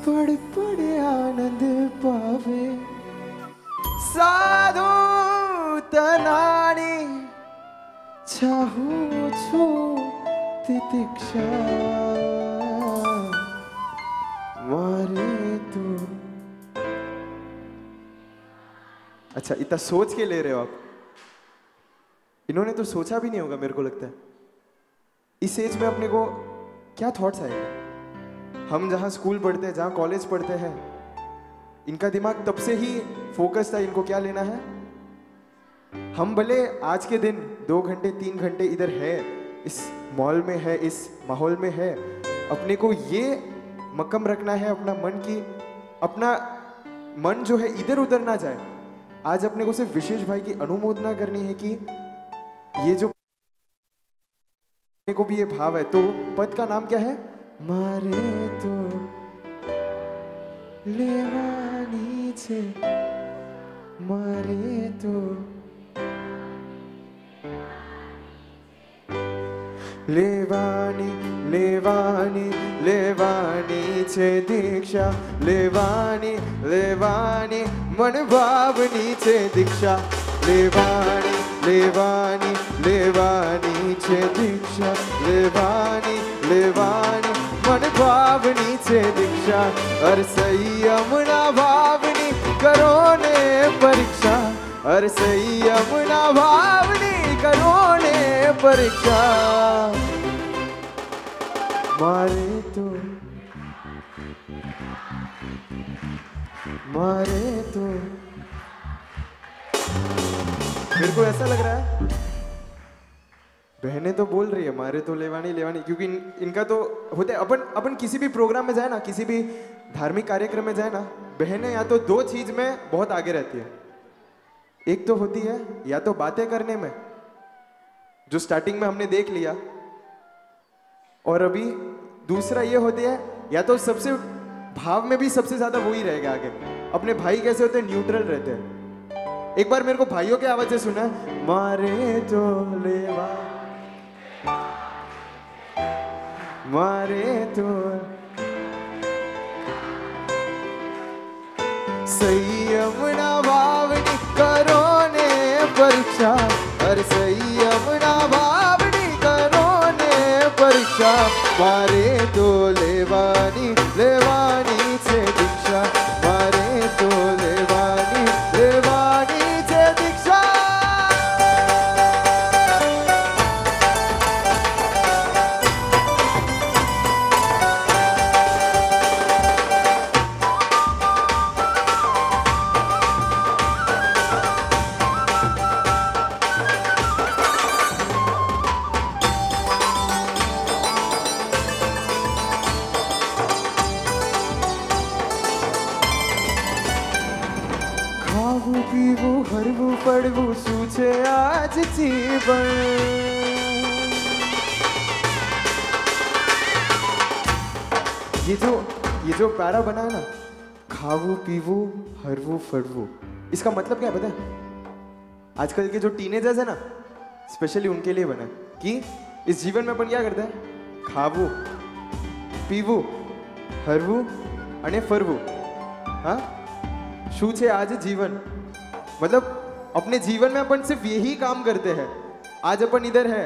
पड़ पड़ आनंद पावे। साधु तनानी चाहू छू तितिक्षा, मारे तो। अच्छा, इतना सोच के ले रहे हो आप? इन्होंने तो सोचा भी नहीं होगा, मेरे को लगता है। इस एज में अपने को क्या थॉट्स आएगा? हम जहाँ स्कूल पढ़ते हैं, जहाँ कॉलेज पढ़ते हैं, इनका दिमाग तब से ही फोकस था, इनको क्या लेना है। हम भले आज के दिन 2 घंटे 3 घंटे इधर है, इस मॉल में है, इस माहौल में है, अपने को ये मक्कम रखना है अपना मन की, अपना मन जो है इधर उधर ना जाए। आज अपने को सिर्फ विशेष भाई की अनुमोदना करनी है कि ये जो को भी ये भाव है। तो पद का नाम क्या है? मारे तो लेवानी छे, मारे तो लेवानी लेवानी लेवानी छे दीक्षा, लेवानी लेवानी मन भावनी छे दीक्षा, लेवानी लेवानी लेवानी छे दीक्षा, लेवानी लेवानी मन भावनी छे दीक्षा। अर संयम ना भावनी करो ने परीक्षा, अर संयम ना भावनी करो ने परीक्षा। मारे तो मारे तो, मेरे को ऐसा लग रहा है बहनें तो बोल रही है मारे तो लेवानी लेवानी, क्योंकि इनका तो होते है। अपन किसी भी प्रोग्राम में जाए ना, किसी भी धार्मिक कार्यक्रम में जाए ना, बहनें या तो 2 चीज में बहुत आगे रहती है। एक तो होती है या तो बातें करने में, जो स्टार्टिंग में हमने देख लिया, और अभी दूसरा ये होती है या तो सबसे भाव में भी सबसे ज्यादा वही रहेगा आगे। अपने भाई कैसे होते हैं? न्यूट्रल रहते हैं। एक बार मेरे को भाइयों के आवाज से सुना, मारे तो लेवा मारे तो, संयम ना भावनी करो ने परीक्षा, अरे संयम ना भावनी करो ने परीक्षा। मारे तो लेवानी लेवानी छे दीक्षा, मारे तो लेवानी लेवानी छे दीक्षा। पीवू हरवू पड़वू सूझे आज जीवन, ये जो प्यारा बना है ना, खावू पीवू हरवू फड़वू, इसका मतलब क्या है पता है? आजकल के जो टीनेजर्स है ना, स्पेशली उनके लिए बना है कि इस जीवन में अपन क्या करते हैं? खावू पीवू हरवू अने फरवू। हाँ, शू छे आज जीवन, मतलब अपने जीवन में अपन सिर्फ यही काम करते हैं। आज अपन इधर है,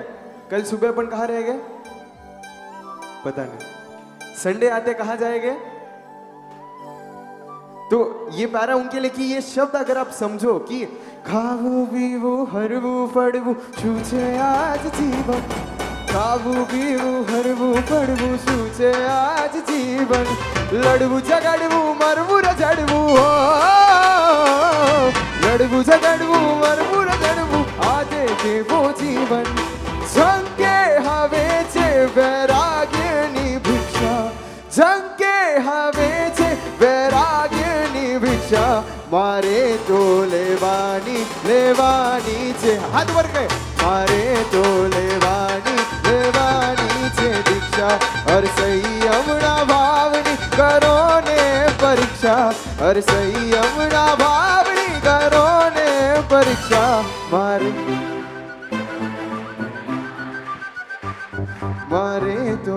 कल सुबह अपन कहाँ रहेंगे पता नहीं, संडे आते कहाँ जाएंगे तो ये पैरा उनके लिए कि ये शब्द अगर आप समझो कि खावू पीवू हरवू फड़वू छूछे आज जीवन, खावू पीवू हरवू फड़वू छूछे आज जीवन, लड़वू झगड़वू मरवू रजड़वू हो, लड़वू झगड़वू मरवू रजड़वू आजे के वो जीवन, झंके हवेचे वैराग्यनी भिक्षा, झंके हवेचे वैराग्यनी भिक्षा, मारे तो लेवानी लेवानी छे, हाथ वर के मारे तो लेवानी लेवानी छे दीक्षा, और संयमना भावनी करो ने परीक्षा, और संयमना भावनी करो ने परीक्षा, मारे मारे तो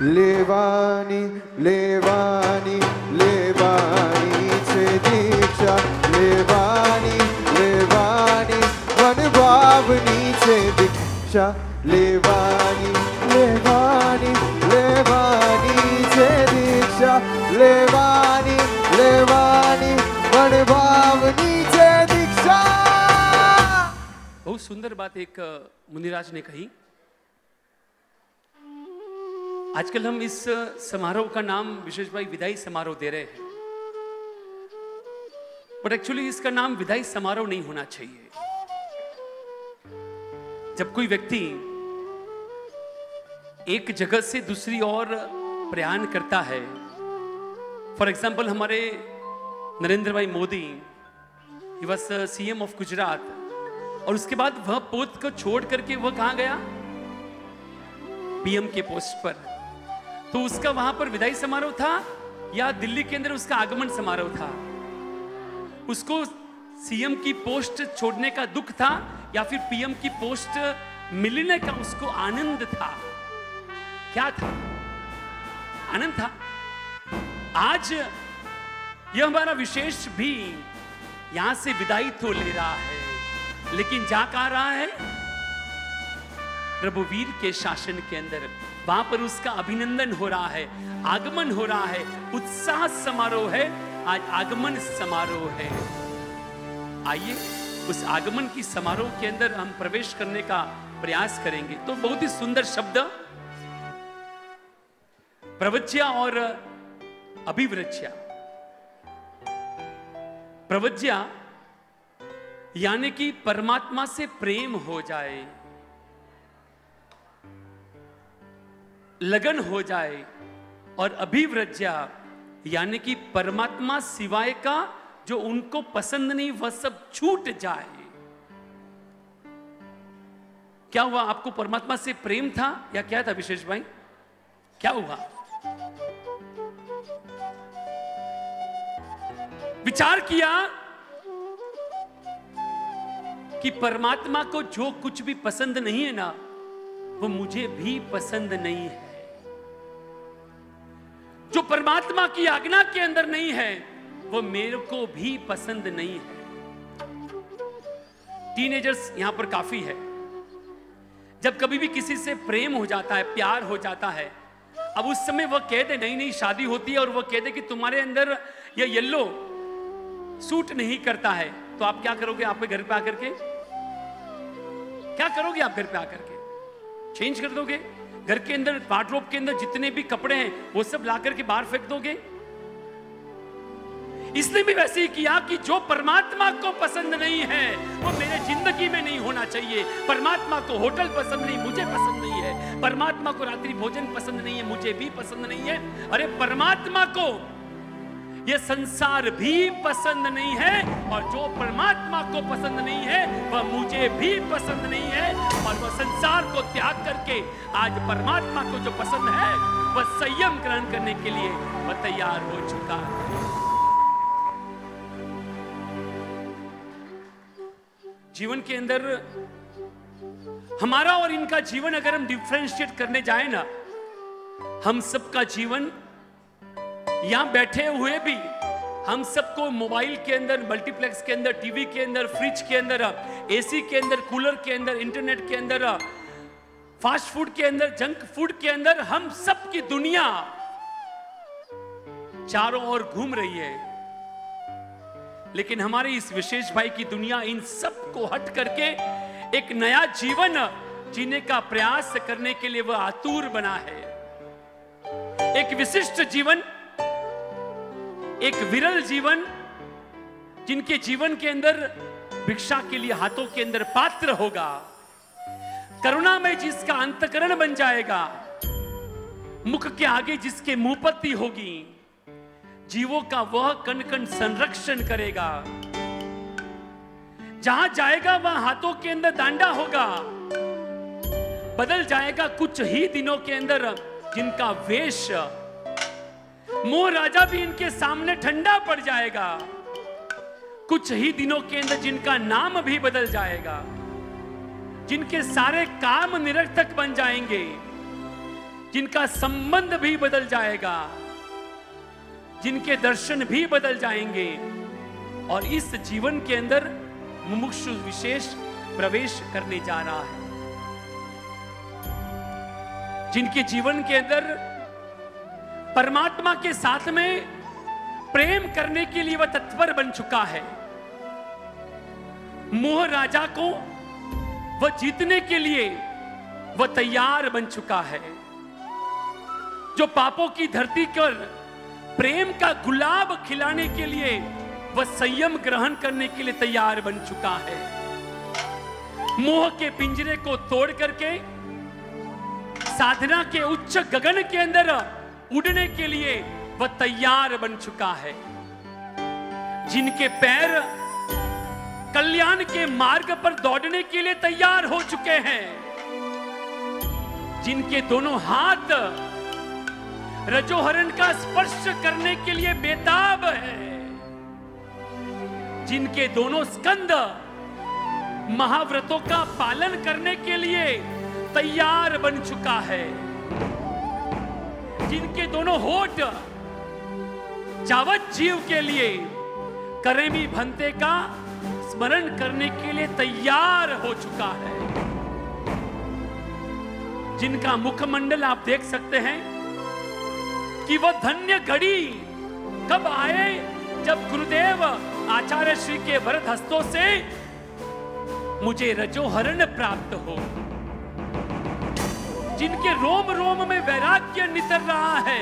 लेवानी लेवानी लेवानी छे दीक्षा, लेवानी लेवानी मनभावनी छे दीक्षा, लेवानी लेवानी लेवानी छे दीक्षा, लेवानी लेवानी मनभावनी छे दीक्षा। बहुत सुंदर बात एक मुनिराज ने कही। आजकल हम इस समारोह का नाम विशेष भाई विदाई समारोह दे रहे हैं, बट एक्चुअली इसका नाम विदाई समारोह नहीं होना चाहिए। जब कोई व्यक्ति एक जगह से दूसरी ओर प्रयाण करता है, फॉर एग्जाम्पल हमारे नरेंद्र भाई Modi, he was CM of Gujarat, और उसके बाद वह पोस्ट को छोड़ करके वह कहां गया, पीएम के पोस्ट पर। तो उसका वहां पर विदाई समारोह था या दिल्ली के अंदर उसका आगमन समारोह था? उसको सीएम की पोस्ट छोड़ने का दुख था या फिर पीएम की पोस्ट मिलने का उसको आनंद था? क्या था? आनंद था। आज यह हमारा विशेष भी यहां से विदाई तो ले रहा है, लेकिन जा कहां रहा है? रघुवीर के शासन के अंदर। वहां पर उसका अभिनंदन हो रहा है, आगमन हो रहा है, उत्साह समारोह है। आज आगमन समारोह है। आइए उस आगमन की समारोह के अंदर हम प्रवेश करने का प्रयास करेंगे। तो बहुत ही सुंदर शब्द प्रवज्या और अभिव्रज्या। प्रवज्या यानी कि परमात्मा से प्रेम हो जाए, लगन हो जाए, और अभिव्रज्या यानी कि परमात्मा सिवाय का जो उनको पसंद नहीं वह सब छूट जाए। क्या हुआ? आपको परमात्मा से प्रेम था या क्या था विशेष भाई? क्या हुआ? विचार किया कि परमात्मा को जो कुछ भी पसंद नहीं है ना, वो मुझे भी पसंद नहीं है। जो परमात्मा की आज्ञा के अंदर नहीं है वो मेरे को भी पसंद नहीं है। टीनेजर्स यहां पर काफी है। जब कभी भी किसी से प्रेम हो जाता है, प्यार हो जाता है, अब उस समय वह कह दे, नई नई शादी होती है और वह कह दे कि तुम्हारे अंदर यह येलो सूट नहीं करता है, तो आप क्या करोगे? आपके घर पे आकर के क्या करोगे? आप घर पे आकर के चेंज कर दोगे? घर के अंदर वार्डरोब के अंदर जितने भी कपड़े हैं वो सब ला करके बाहर फेंक दोगे? इसने भी वैसे ही किया कि जो परमात्मा को पसंद नहीं है वो मेरे जिंदगी में नहीं होना चाहिए। परमात्मा को होटल पसंद नहीं, मुझे पसंद नहीं है। परमात्मा को रात्रि भोजन पसंद नहीं है, मुझे भी पसंद नहीं है। अरे परमात्मा को ये संसार भी पसंद नहीं है, और जो परमात्मा को पसंद नहीं है वह मुझे भी पसंद नहीं है। और वह संसार को त्याग करके आज परमात्मा को जो पसंद है वह संयम ग्रहण करने के लिए वह तैयार हो चुका है। जीवन के अंदर हमारा और इनका जीवन अगर हम डिफरेंशिएट करने जाए ना, हम सबका जीवन यहां बैठे हुए भी हम सबको मोबाइल के अंदर, मल्टीप्लेक्स के अंदर, टीवी के अंदर, फ्रिज के अंदर, एसी के अंदर, कूलर के अंदर, इंटरनेट के अंदर, फास्ट फूड के अंदर, जंक फूड के अंदर, हम सब की दुनिया चारों ओर घूम रही है, लेकिन हमारे इस विशेष भाई की दुनिया इन सब को हट करके एक नया जीवन जीने का प्रयास करने के लिए वह आतुर बना है। एक विशिष्ट जीवन, एक विरल जीवन, जिनके जीवन के अंदर भिक्षा के लिए हाथों के अंदर पात्र होगा, करुणा में जिसका अंतकरण बन जाएगा, मुख के आगे जिसके मुंहपत्ती होगी, जीवों का वह कण कण संरक्षण करेगा। जहां जाएगा वहां हाथों के अंदर दांडा होगा। बदल जाएगा कुछ ही दिनों के अंदर जिनका वेश, मोह राजा भी इनके सामने ठंडा पड़ जाएगा। कुछ ही दिनों के अंदर जिनका नाम भी बदल जाएगा, जिनके सारे काम निरर्थक बन जाएंगे, जिनका संबंध भी बदल जाएगा, जिनके दर्शन भी बदल जाएंगे, और इस जीवन के अंदर मुमुक्षु विशेष प्रवेश करने जा रहा है। जिनके जीवन के अंदर परमात्मा के साथ में प्रेम करने के लिए वह तत्पर बन चुका है। मोह राजा को वह जीतने के लिए वह तैयार बन चुका है। जो पापों की धरती पर प्रेम का गुलाब खिलाने के लिए वह संयम ग्रहण करने के लिए तैयार बन चुका है। मोह के पिंजरे को तोड़ करके साधना के उच्च गगन के अंदर उड़ने के लिए वह तैयार बन चुका है। जिनके पैर कल्याण के मार्ग पर दौड़ने के लिए तैयार हो चुके हैं, जिनके दोनों हाथ रजोहरण का स्पर्श करने के लिए बेताब है, जिनके दोनों स्कंद महाव्रतों का पालन करने के लिए तैयार बन चुका है, जिनके दोनों होठ जावत जीव के लिए करेमी भंते का स्मरण करने के लिए तैयार हो चुका है, जिनका मुखमंडल आप देख सकते हैं कि वह धन्य घड़ी कब आए जब गुरुदेव आचार्य श्री के वरद हस्तों से मुझे रजोहरण प्राप्त हो। जिनके रोम रोम में वैराग्य नितर रहा है,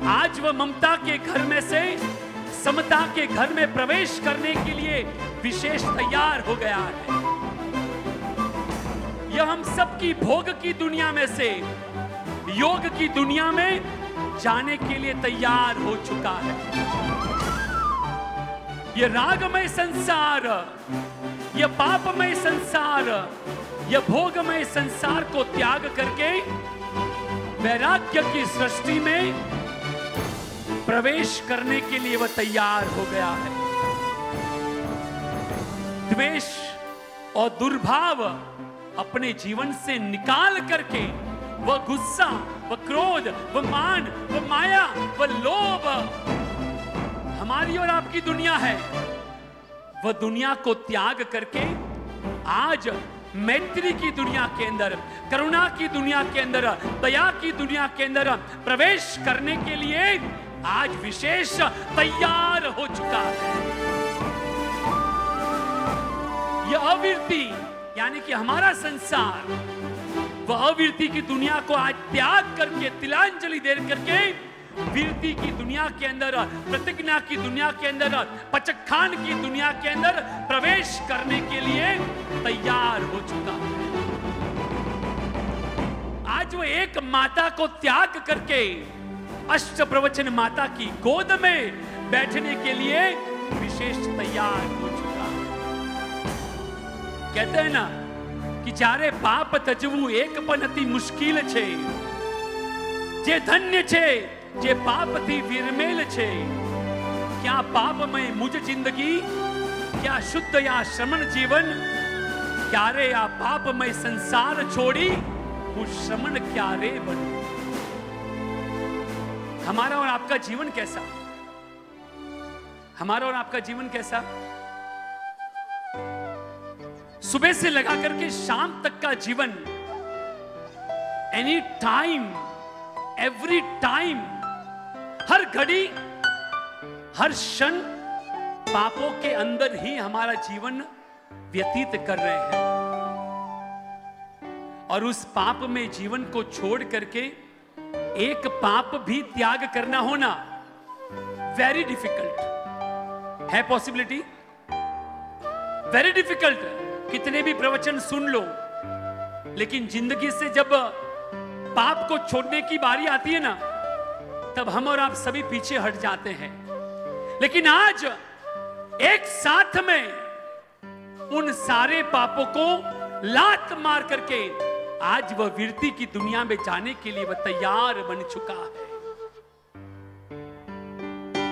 आज वह ममता के घर में से समता के घर में प्रवेश करने के लिए विशेष तैयार हो गया है। यह हम सब की भोग की दुनिया में से योग की दुनिया में जाने के लिए तैयार हो चुका है। यह रागमय संसार, यह पापमय संसार, यह भोगमय संसार को त्याग करके वैराग्य की सृष्टि में प्रवेश करने के लिए वह तैयार हो गया है। द्वेष और दुर्भाव अपने जीवन से निकाल करके वह गुस्सा, वह क्रोध, वह मान, वह माया, वह लोभ हमारी और आपकी दुनिया है, वह दुनिया को त्याग करके आज मैत्री की दुनिया के अंदर, करुणा की दुनिया के अंदर, दया की दुनिया के अंदर प्रवेश करने के लिए आज विशेष तैयार हो चुका है। यह अविरति यानी कि हमारा संसार वह अविरति की दुनिया को आज त्याग करके, तिलांजलि दे करके वीरती की दुनिया के अंदर, प्रतिज्ञा की दुनिया के अंदर, पचखान की दुनिया के अंदर प्रवेश करने के लिए तैयार हो चुका है। आज वो एक माता को त्याग करके अष्ट प्रवचन माता की गोद में बैठने के लिए विशेष तैयार हो चुका है। कहते हैं ना कि जारे पाप तजवू एक पण अति मुश्किल छे, जे धन्य छे जे पाप थी विरमेल छे। क्या पापमय मुझ जिंदगी, क्या शुद्ध या श्रमण जीवन, क्यारे या पापमय संसार छोड़ी वो श्रमण क्यारे बन। हमारा और आपका जीवन कैसा, हमारा और आपका जीवन कैसा? सुबह से लगा करके शाम तक का जीवन, एनी टाइम, एवरी टाइम हर घड़ी हर क्षण पापों के अंदर ही हमारा जीवन व्यतीत कर रहे हैं, और उस पाप में जीवन को छोड़ करके एक पाप भी त्याग करना होना वेरी डिफिकल्ट है। Possibility very difficult. कितने भी प्रवचन सुन लो, लेकिन जिंदगी से जब पाप को छोड़ने की बारी आती है ना, तब हम और आप सभी पीछे हट जाते हैं। लेकिन आज एक साथ में उन सारे पापों को लात मार करके आज वह वीरती की दुनिया में जाने के लिए वह तैयार बन चुका है।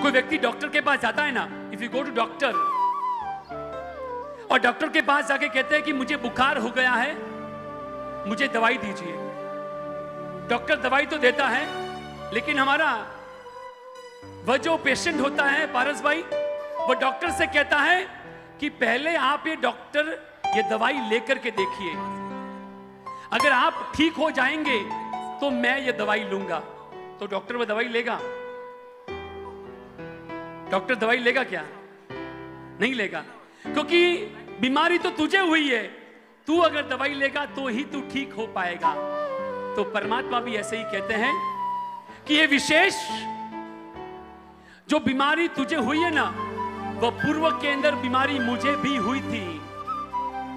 कोई व्यक्ति डॉक्टर के पास जाता है ना, if you go to doctor, और डॉक्टर के पास जाके कहते हैं कि मुझे बुखार हो गया है, मुझे दवाई दीजिए। डॉक्टर दवाई तो देता है, लेकिन हमारा वह जो पेशेंट होता है पारस भाई, वह डॉक्टर से कहता है कि पहले आप ये दवाई लेकर के देखिए, अगर आप ठीक हो जाएंगे तो मैं ये दवाई लूंगा। तो डॉक्टर वो दवाई लेगा? डॉक्टर दवाई लेगा क्या? नहीं लेगा, क्योंकि बीमारी तो तुझे हुई है, तू अगर दवाई लेगा तो ही तू ठीक हो पाएगा। तो परमात्मा भी ऐसे ही कहते हैं कि ये विशेष जो बीमारी तुझे हुई है ना, वह पूर्व के अंदर बीमारी मुझे भी हुई थी,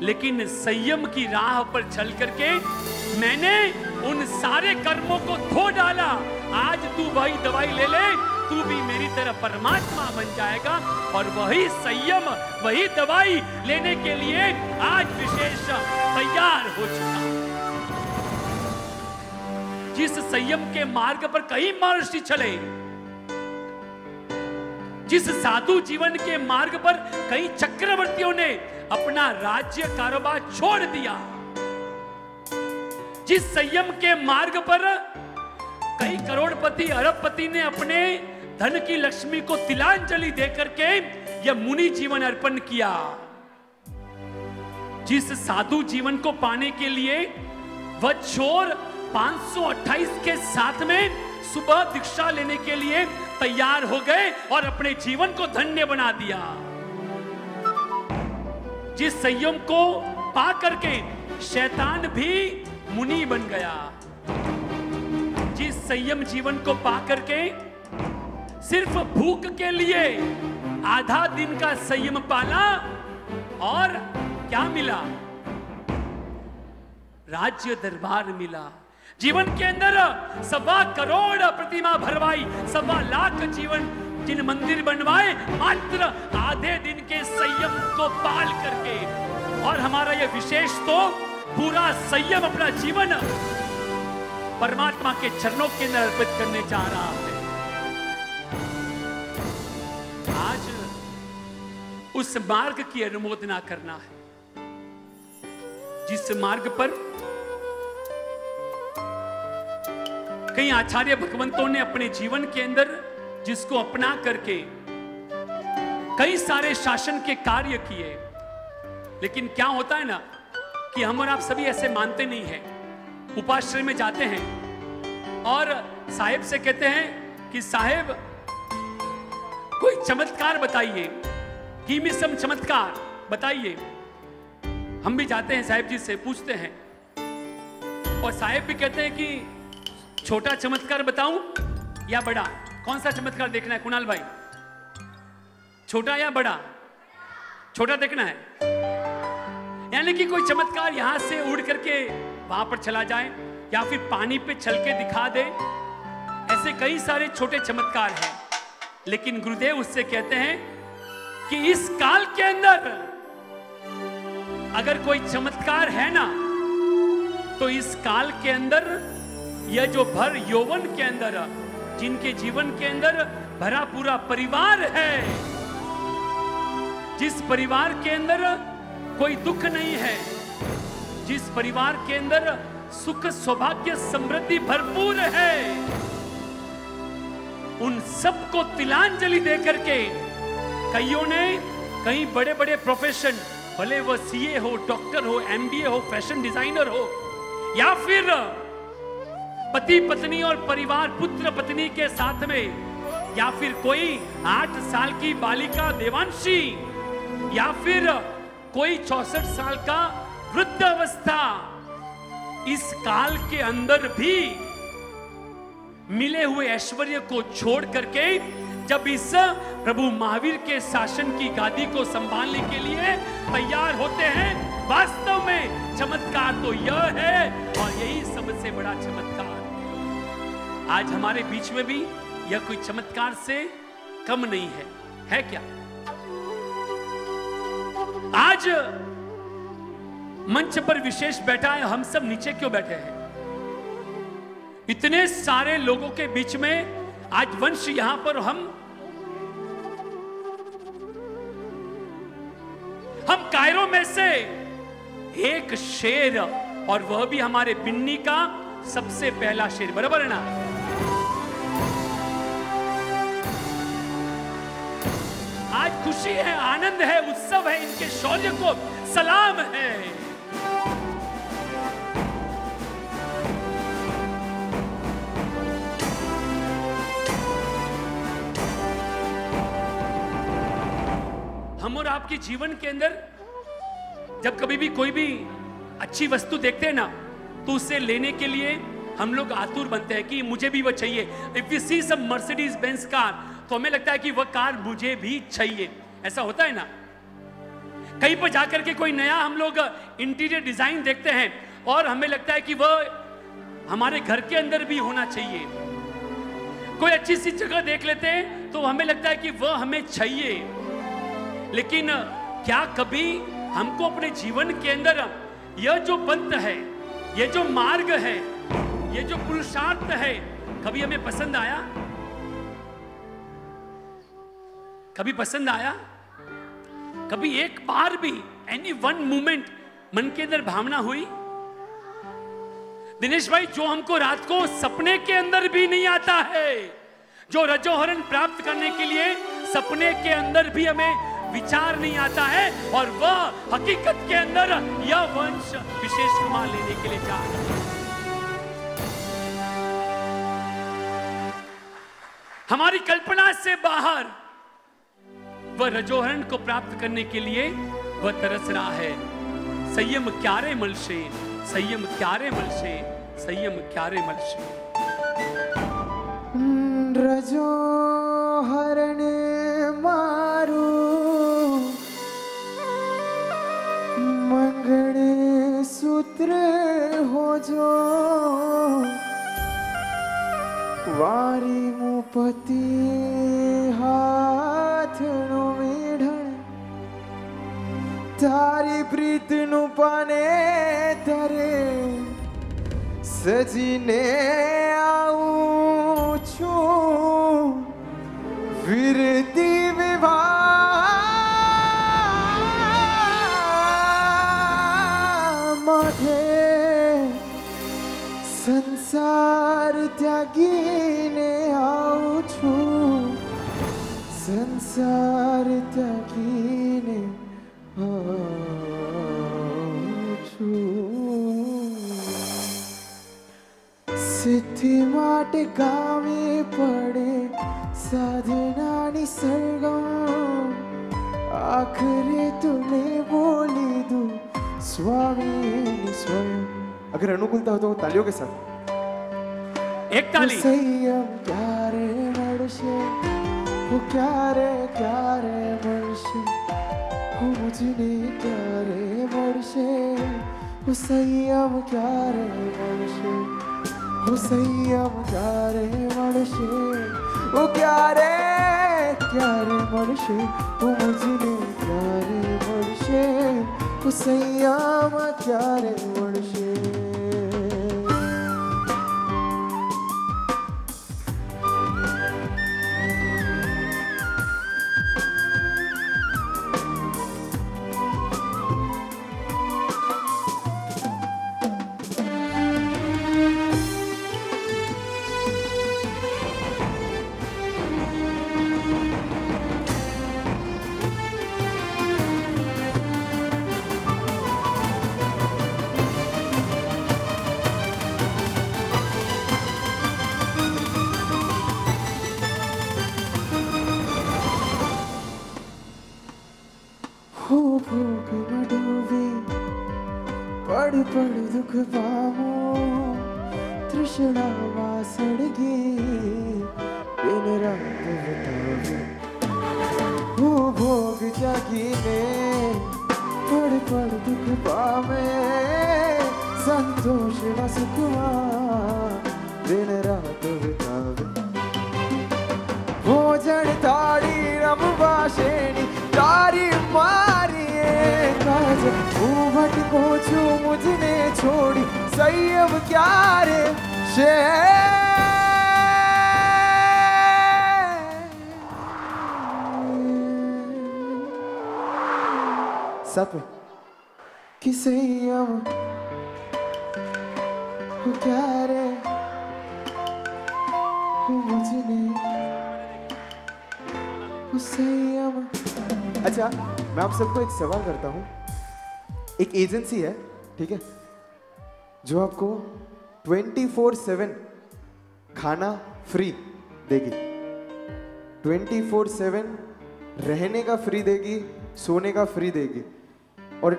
लेकिन संयम की राह पर चल करके मैंने उन सारे कर्मों को धो डाला। आज तू वही दवाई ले ले, तू भी मेरी तरह परमात्मा बन जाएगा। और वही संयम, वही दवाई लेने के लिए आज विशेष तैयार हो चुका। जिस संयम के मार्ग पर कई महर्षि चले, जिस साधु जीवन के मार्ग पर कई चक्रवर्तियों ने अपना राज्य कारोबार छोड़ दिया, जिस संयम के मार्ग पर कई करोड़पति अरबपति ने अपने धन की लक्ष्मी को तिलांजलि देकर के यह मुनि जीवन अर्पण किया, जिस साधु जीवन को पाने के लिए वह चोर 528 के साथ में सुबह दीक्षा लेने के लिए तैयार हो गए और अपने जीवन को धन्य बना दिया, जिस संयम को पा करके शैतान भी मुनि बन गया, जिस संयम जीवन को पा करके सिर्फ भूख के लिए आधा दिन का संयम पाला, और क्या मिला? राज्य दरबार मिला। जीवन के अंदर 1.25 करोड़ प्रतिमा भरवाई, 1.25 लाख जीवन जिन मंदिर बनवाए, मात्र आधे दिन के संयम को पाल करके। और हमारा यह विशेष तो पूरा संयम अपना जीवन परमात्मा के चरणों के अंदर अर्पित करने जा रहा है। आज उस मार्ग की अनुमोदना करना है, जिस मार्ग पर कई आचार्य भगवंतों ने अपने जीवन के अंदर जिसको अपना करके कई सारे शासन के कार्य किए। लेकिन क्या होता है ना कि हम और आप सभी ऐसे मानते नहीं हैं। उपाश्रय में जाते हैं और साहिब से कहते हैं कि साहिब कोई चमत्कार बताइए, कीमिसम चमत्कार बताइए। हम भी जाते हैं साहिब जी से पूछते हैं, और साहिब भी कहते हैं कि छोटा चमत्कार बताऊं या बड़ा? कौन सा चमत्कार देखना है कुणाल भाई? छोटा या बड़ा? छोटा देखना है, यानी कि कोई चमत्कार यहां से उड़ करके वहां पर चला जाए, या फिर पानी पे चल के दिखा दे। ऐसे कई सारे छोटे चमत्कार हैं, लेकिन गुरुदेव उससे कहते हैं कि इस काल के अंदर अगर कोई चमत्कार है ना, तो इस काल के अंदर यह जो भर यौवन के अंदर, जिनके जीवन के अंदर भरा पूरा परिवार है, जिस परिवार के अंदर कोई दुख नहीं है, जिस परिवार के अंदर सुख सौभाग्य समृद्धि भरपूर है, उन सबको तिलांजलि देकर के कईयों ने कई बड़े बड़े प्रोफेशन, भले वह सीए हो, डॉक्टर हो, एमबीए हो, फैशन डिजाइनर हो, या फिर पति पत्नी और परिवार पुत्र पत्नी के साथ में या फिर कोई 8 साल की बालिका देवांशी, या फिर कोई 64 साल का वृद्ध अवस्था, इस काल के अंदर भी मिले हुए ऐश्वर्य को छोड़ करके जब इस प्रभु महावीर के शासन की गादी को संभालने के लिए तैयार होते हैं, वास्तव में चमत्कार तो यह है, और यही सबसे बड़ा चमत्कार आज हमारे बीच में भी यह कोई चमत्कार से कम नहीं है क्या? आज मंच पर विशेष बैठा है, हम सब नीचे क्यों बैठे हैं? इतने सारे लोगों के बीच में आज वंश यहां पर हम कायरों में से एक शेर, और वह भी हमारे बिन्नी का सबसे पहला शेर, बराबर है ना? आज खुशी है, आनंद है, उत्सव है, इनके शौर्य को सलाम है। हम और आपके जीवन के अंदर जब कभी भी कोई भी अच्छी वस्तु देखते हैं ना, तो उसे लेने के लिए हम लोग आतुर बनते हैं कि मुझे भी वो चाहिए। If you see some Mercedes Benz car, तो हमें लगता है कि वह कार मुझे भी चाहिए, ऐसा होता है ना? कहीं पर जाकर के कोई नया हम लोग इंटीरियर डिजाइन देखते हैं और हमें लगता है कि वह हमारे घर के अंदर भी होना चाहिए। कोई अच्छी सी जगह देख लेते हैं तो हमें लगता है कि वह हमें चाहिए। लेकिन क्या कभी हमको अपने जीवन के अंदर यह जो पंथ है, यह जो मार्ग है, यह जो पुरुषार्थ है, कभी हमें पसंद आया? कभी पसंद आया? कभी एक बार भी एनी वन मोमेंट मन के अंदर भावना हुई? दिनेश भाई, जो हमको रात को सपने के अंदर भी नहीं आता है, जो रजोहरण प्राप्त करने के लिए सपने के अंदर भी हमें विचार नहीं आता है, और वह हकीकत के अंदर यह वंश विशेष कमा लेने के लिए जा रहा है। हमारी कल्पना से बाहर वह रजोहरण को प्राप्त करने के लिए वह तरस रहा है। संयम क्यारे मलशे, संयम क्यारे मलशे, संयम क्यारे मलशे। रजोहरण मारू मंगल सूत्र हो जो, वारी मुपति हाथ नु मेढ़ण, तारी प्रीत नु पाने तारे सजीने आऊं छूं विरती विवाह माथे, संसार त्यागीने आऊं छूं, संसार त्यागीने आऊं छूं। सिद्धि माटे गावे पड़े साधना निसर्गम, आखिरी तूने बोली दू स्वामी स्वयं। अगर अनुकूलता हो तो तालियों के साथ एक ताली। संयम क्यारे मर्शे, वो क्यारे मर्शे, वो मुझने क्यारे मर्शे, वो संयम क्यारे मर्शे, वो संयम क्यारे मर्शे, वो क्यारे मर्शे, वो मुझने क्यारे मर्शे, वो संयम क्यारे मर्शे। दुख पामो तृष्णा वासड़गी दिन रात बतावे वो भोग जागीने पड़ पड़ दुख पावे संतोष न सुखवा दिन रात बितावे भोजन ताड़ी रब वाशेनी तारी मारिए काज उभट को छू मुझने छोड़ी संयम क्या रे शे साथ में कि संयम हो क्या रे हो मुझने हो संयम। अच्छा मैं आप सबको एक सवाल करता हूं। एक एजेंसी है, ठीक है, जो आपको 24/7 खाना फ्री देगी, 24/7 रहने का फ्री देगी, सोने का फ्री देगी, और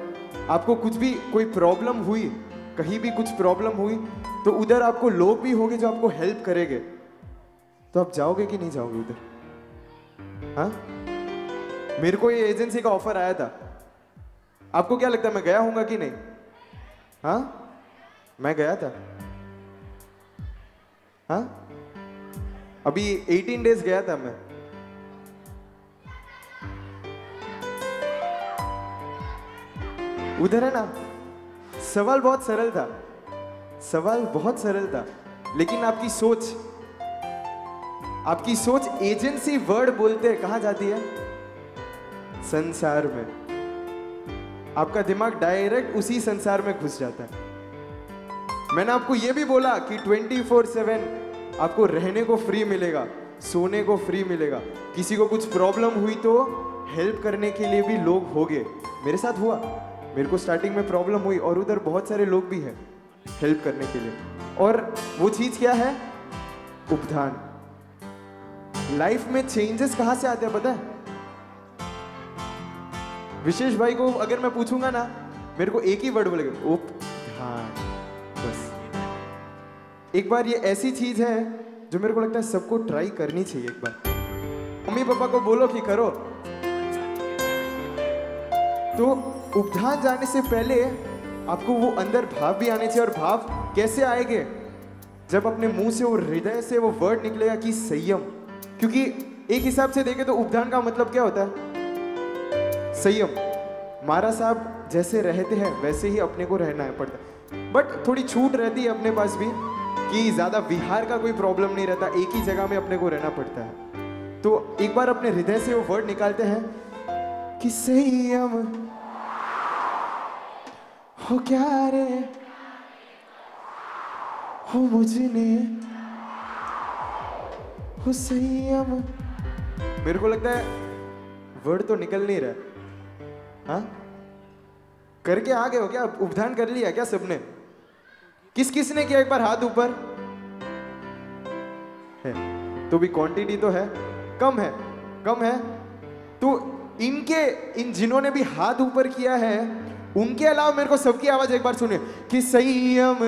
आपको कुछ भी कोई प्रॉब्लम हुई, कहीं भी कुछ प्रॉब्लम हुई तो उधर आपको लोग भी होंगे जो आपको हेल्प करेंगे। तो आप जाओगे कि नहीं जाओगे उधर? हाँ, मेरे को ये एजेंसी का ऑफर आया था। आपको क्या लगता है मैं गया हूंगा कि नहीं? हाँ, मैं गया था। हाँ, अभी 18 डेज गया था मैं। उधर है ना, सवाल बहुत सरल था, सवाल बहुत सरल था, लेकिन आपकी सोच एजेंसी वर्ड बोलते हैं कहां जाती है? संसार में। आपका दिमाग डायरेक्ट उसी संसार में घुस जाता है। मैंने आपको यह भी बोला कि 24/7 आपको रहने को फ्री मिलेगा, सोने को फ्री मिलेगा, किसी को कुछ प्रॉब्लम हुई तो हेल्प करने के लिए भी लोग होंगे। मेरे साथ हुआ, मेरे को स्टार्टिंग में प्रॉब्लम हुई और उधर बहुत सारे लोग भी हैं हेल्प करने के लिए। और वो चीज क्या है? उपधान। लाइफ में चेंजेस कहां से आते हैं पता है? विशेष भाई को अगर मैं पूछूंगा ना, मेरे को एक ही वर्ड बोलेगा, उपधान। बस एक बार, ये ऐसी चीज है जो मेरे को लगता है सबको ट्राई करनी चाहिए एक बार। मम्मी पापा को बोलो कि करो। तो उपधान जाने से पहले आपको वो अंदर भाव भी आने चाहिए। और भाव कैसे आएंगे? जब अपने मुंह से, वो हृदय से वो वर्ड निकलेगा कि संयम। क्योंकि एक हिसाब से देखें तो उपधान का मतलब क्या होता है? संयम। महाराज साहब जैसे रहते हैं वैसे ही अपने को रहना है पड़ता है, बट थोड़ी छूट रहती है अपने पास भी कि ज्यादा विहार का कोई प्रॉब्लम नहीं रहता, एक ही जगह में अपने को रहना पड़ता है। तो एक बार अपने हृदय से वो वर्ड निकालते हैं कि संयम हो क्या रे हो मुझने हो संयम। मेरे को लगता है वर्ड तो निकल नहीं रहा। हाँ, करके आ गए हो क्या? उपधान कर लिया क्या सबने? किस किस ने किया? एक बार हाथ ऊपर है तो भी क्वांटिटी तो है, कम है, कम है। तो इन जिन्होंने भी हाथ ऊपर किया है उनके अलावा मेरे को सबकी आवाज एक बार सुनिए कि संयम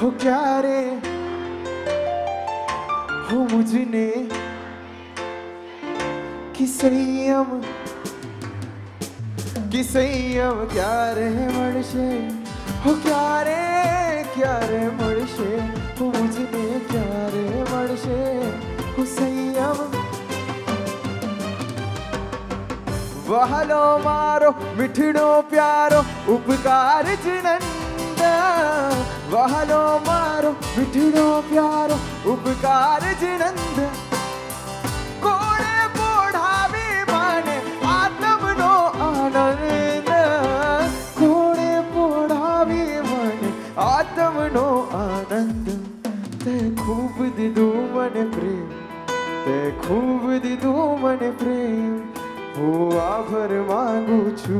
हो क्या रे हो मुझने कि संयम क्या रे मर्शे हो क्या रे मर्शे हो मुझने क्या रे मर्शे हो संयम। वहलो मारो मिठड़ो प्यारो उपकार जिनंदा, वहलो मारो मिठड़ो प्यारो उपकार जिनंदा। कोड़े पोढ़ावे माने आत्म नो आनंद, कोड़े पोढ़ावे माने आत्म नो आनंद। ते खूब दिदू मन प्रेम, ते खूब दिदू मन प्रेम। હું આભર માંગુ છું,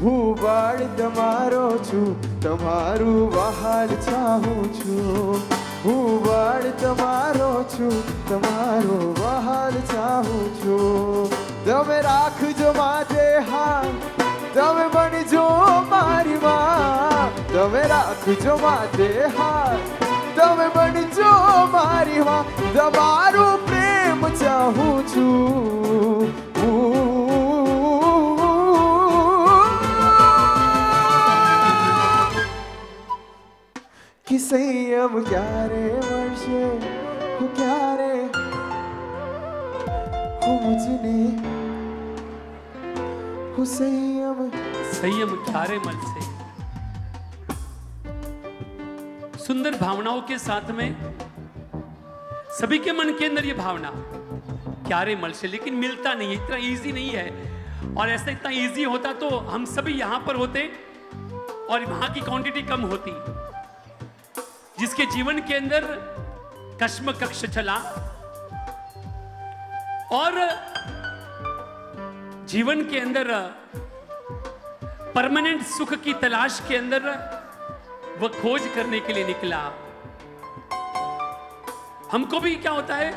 હું બાળ તમારો છું, તમારું વહાલ ચાહું છું। હું બાળ તમારો છું, તમારો વહાલ ચાહું છું। તમે રાખજો માથે હાથ, તમે બનજો મારી માં, તમે રાખજો માથે હાથ, તમે બનજો મારી માં, તમારું પ્રેમ ચાહું છું. कि संयम क्यारे वर्षे हो क्यारे हो मुझने हो संयम क्यारे मन से. सुंदर भावनाओं के साथ में सभी के मन के अंदर ये भावना क्यारे मल से, लेकिन मिलता नहीं है, इतना इजी नहीं है. और ऐसा इतना इजी होता तो हम सभी यहां पर होते और वहां की क्वांटिटी कम होती. जिसके जीवन के अंदर कश्मकश चला और जीवन के अंदर परमानेंट सुख की तलाश के अंदर वह खोज करने के लिए निकला. हमको भी क्या होता है,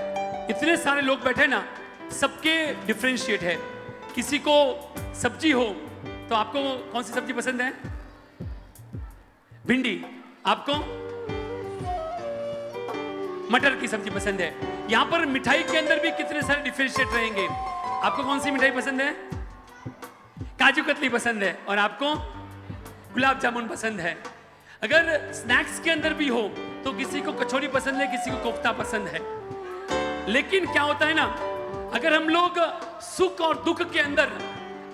इतने सारे लोग बैठे ना, सबके डिफरेंशिएट है. किसी को सब्जी हो तो आपको कौन सी सब्जी पसंद है? भिंडी. आपको मटर की सब्जी पसंद है. यहां पर मिठाई के अंदर भी कितने सारे डिफरेंशिएट रहेंगे. आपको कौन सी मिठाई पसंद है? काजू कतली पसंद है. और आपको गुलाब जामुन पसंद है. अगर स्नैक्स के अंदर भी हो तो किसी को कचौरी पसंद है, किसी को कोफ्ता पसंद है. लेकिन क्या होता है ना, अगर हम लोग सुख और दुख के अंदर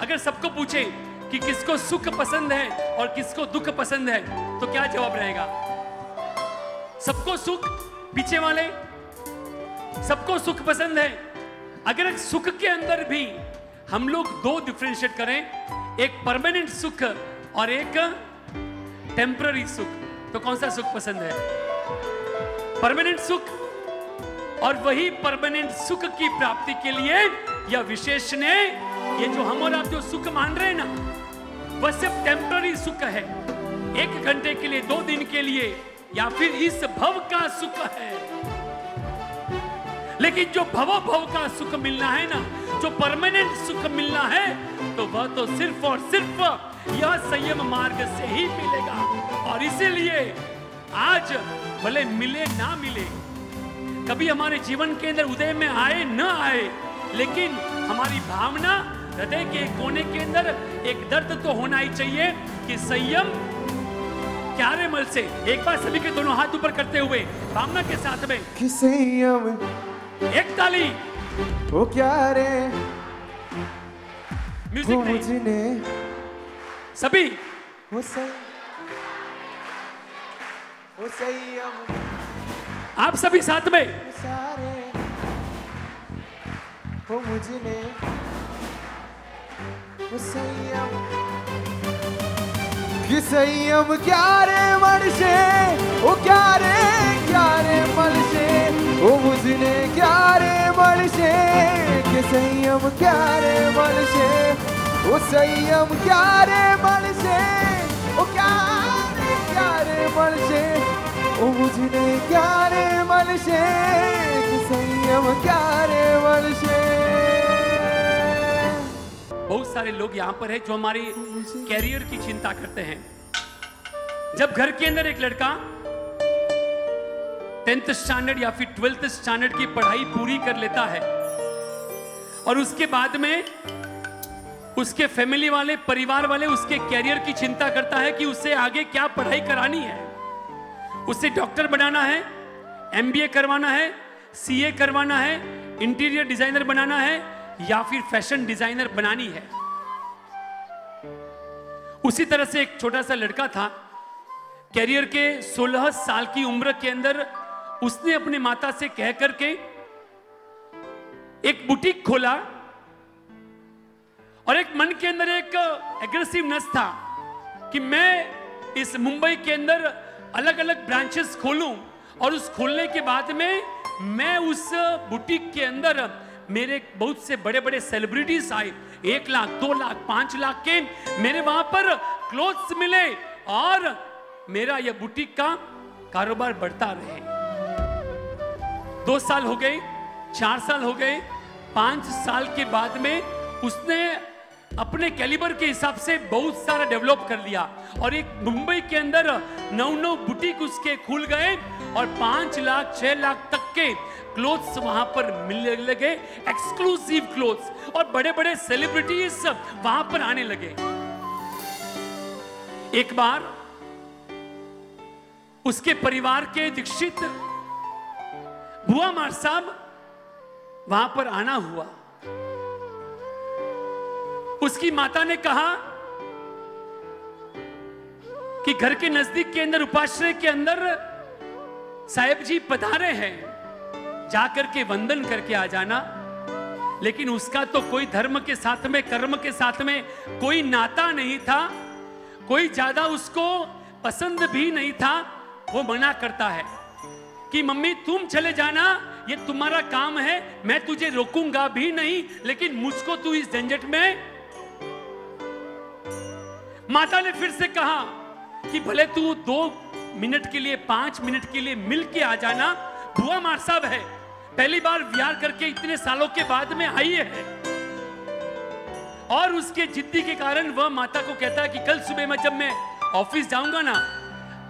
अगर सबको पूछे कि किसको सुख पसंद है और किसको दुख पसंद है, तो क्या जवाब रहेगा? सबको सुख. पीछे वाले सबको सुख पसंद है. अगर सुख के अंदर भी हम लोग दो डिफरेंशिएट करें, एक परमानेंट सुख और एक टेम्पररी सुख, तो कौन सा सुख पसंद है? परमानेंट सुख. और वही परमानेंट सुख की प्राप्ति के लिए यह विशेष ने, ये जो हम और आप जो सुख मान रहे हैं ना, वह सिर्फ टेम्पररी सुख है. 1 घंटे के लिए, 2 दिन के लिए, या फिर इस भव का सुख है. लेकिन जो भव का सुख मिलना है ना, जो परमानेंट सुख मिलना है, तो वह तो सिर्फ और सिर्फ यह संयम मार्ग से ही मिलेगा. और इसीलिए आज भले मिले ना मिले, कभी हमारे जीवन के अंदर उदय में आए न आए, लेकिन हमारी भावना हृदय के कोने के अंदर एक दर्द तो होना ही चाहिए कि संयम क्यारे मल से. एक बार सभी के दोनों हाथ ऊपर करते हुए भावना के साथ में कि संयम, एक ताली. ओ क्यारे म्यूजिक हो मुझने सभी. हो संयम आप सभी साथ में. सारे हो मुझने हो संयम कि संयम क्यारे मल से, ओ क्यारे मल से, ओ मुझने क्यारे मल से, कि संयम क्यारे मल से, ओ संयम क्यारे मल से, ओ क्यारे मल से, ओ मुझने क्यारे मल से, कि संयम क्यारे मल से. बहुत सारे लोग यहाँ पर हैं जो हमारे कैरियर की चिंता करते हैं. जब घर के अंदर एक लड़का 10th स्टैंडर्ड या फिर 12th स्टैंडर्ड की पढ़ाई पूरी कर लेता है और उसके बाद में उसके फैमिली वाले, परिवार वाले उसके कैरियर की चिंता करता है कि उसे आगे क्या पढ़ाई करानी है. उसे डॉक्टर बनाना है, MBA करवाना है, CA करवाना है, इंटीरियर डिजाइनर बनाना है, या फिर फैशन डिजाइनर बनानी है. उसी तरह से एक छोटा सा लड़का था, कैरियर के 16 साल की उम्र के अंदर उसने अपने माता से कह करके एक बुटीक खोला और एक मन के अंदर एक एग्रेसिवनेस था कि मैं इस मुंबई के अंदर अलग अलग ब्रांचेस खोलूं और उस खोलने के बाद में मैं उस बुटीक के अंदर मेरे बहुत से बड़े बड़े सेलिब्रिटीज आए, 1 लाख 2 लाख 5 लाख के मेरे वहां पर क्लोथ्स मिले और मेरा यह बुटीक का कारोबार बढ़ता रहे. 2 साल हो गए, 4 साल हो गए, 5 साल के बाद में उसने अपने कैलिबर के हिसाब से बहुत सारा डेवलप कर लिया और एक मुंबई के अंदर 9 बुटीक उसके खुल गए और 5 लाख 6 लाख तक के क्लोथ्स वहां पर मिलने लगे, एक्सक्लूसिव क्लोथ्स, और बड़े बड़े सेलिब्रिटीज वहां पर आने लगे। एक बार उसके परिवार के दीक्षित बुआ मार साहब वहां पर आना हुआ। उसकी माता ने कहा कि घर के नजदीक के अंदर उपाश्रय के अंदर साहेब जी पधारे हैं, जाकर के वंदन करके आ जाना। लेकिन उसका तो कोई धर्म के साथ में, कर्म के साथ में कोई नाता नहीं था, कोई ज्यादा उसको पसंद भी नहीं था। वो मना करता है कि मम्मी तुम चले जाना, ये तुम्हारा काम है, मैं तुझे रोकूंगा भी नहीं, लेकिन मुझको तू इस झंझट में। माता ने फिर से कहा कि भले तू 2 मिनट के लिए, 5 मिनट के लिए मिल के आ जाना, बुआ मार साहब है, पहली बार विहार करके इतने सालों के बाद में आई है। और उसके जिद्दी के कारण वह माता को कहता है कि कल सुबह में जब मैं ऑफिस जाऊंगा ना,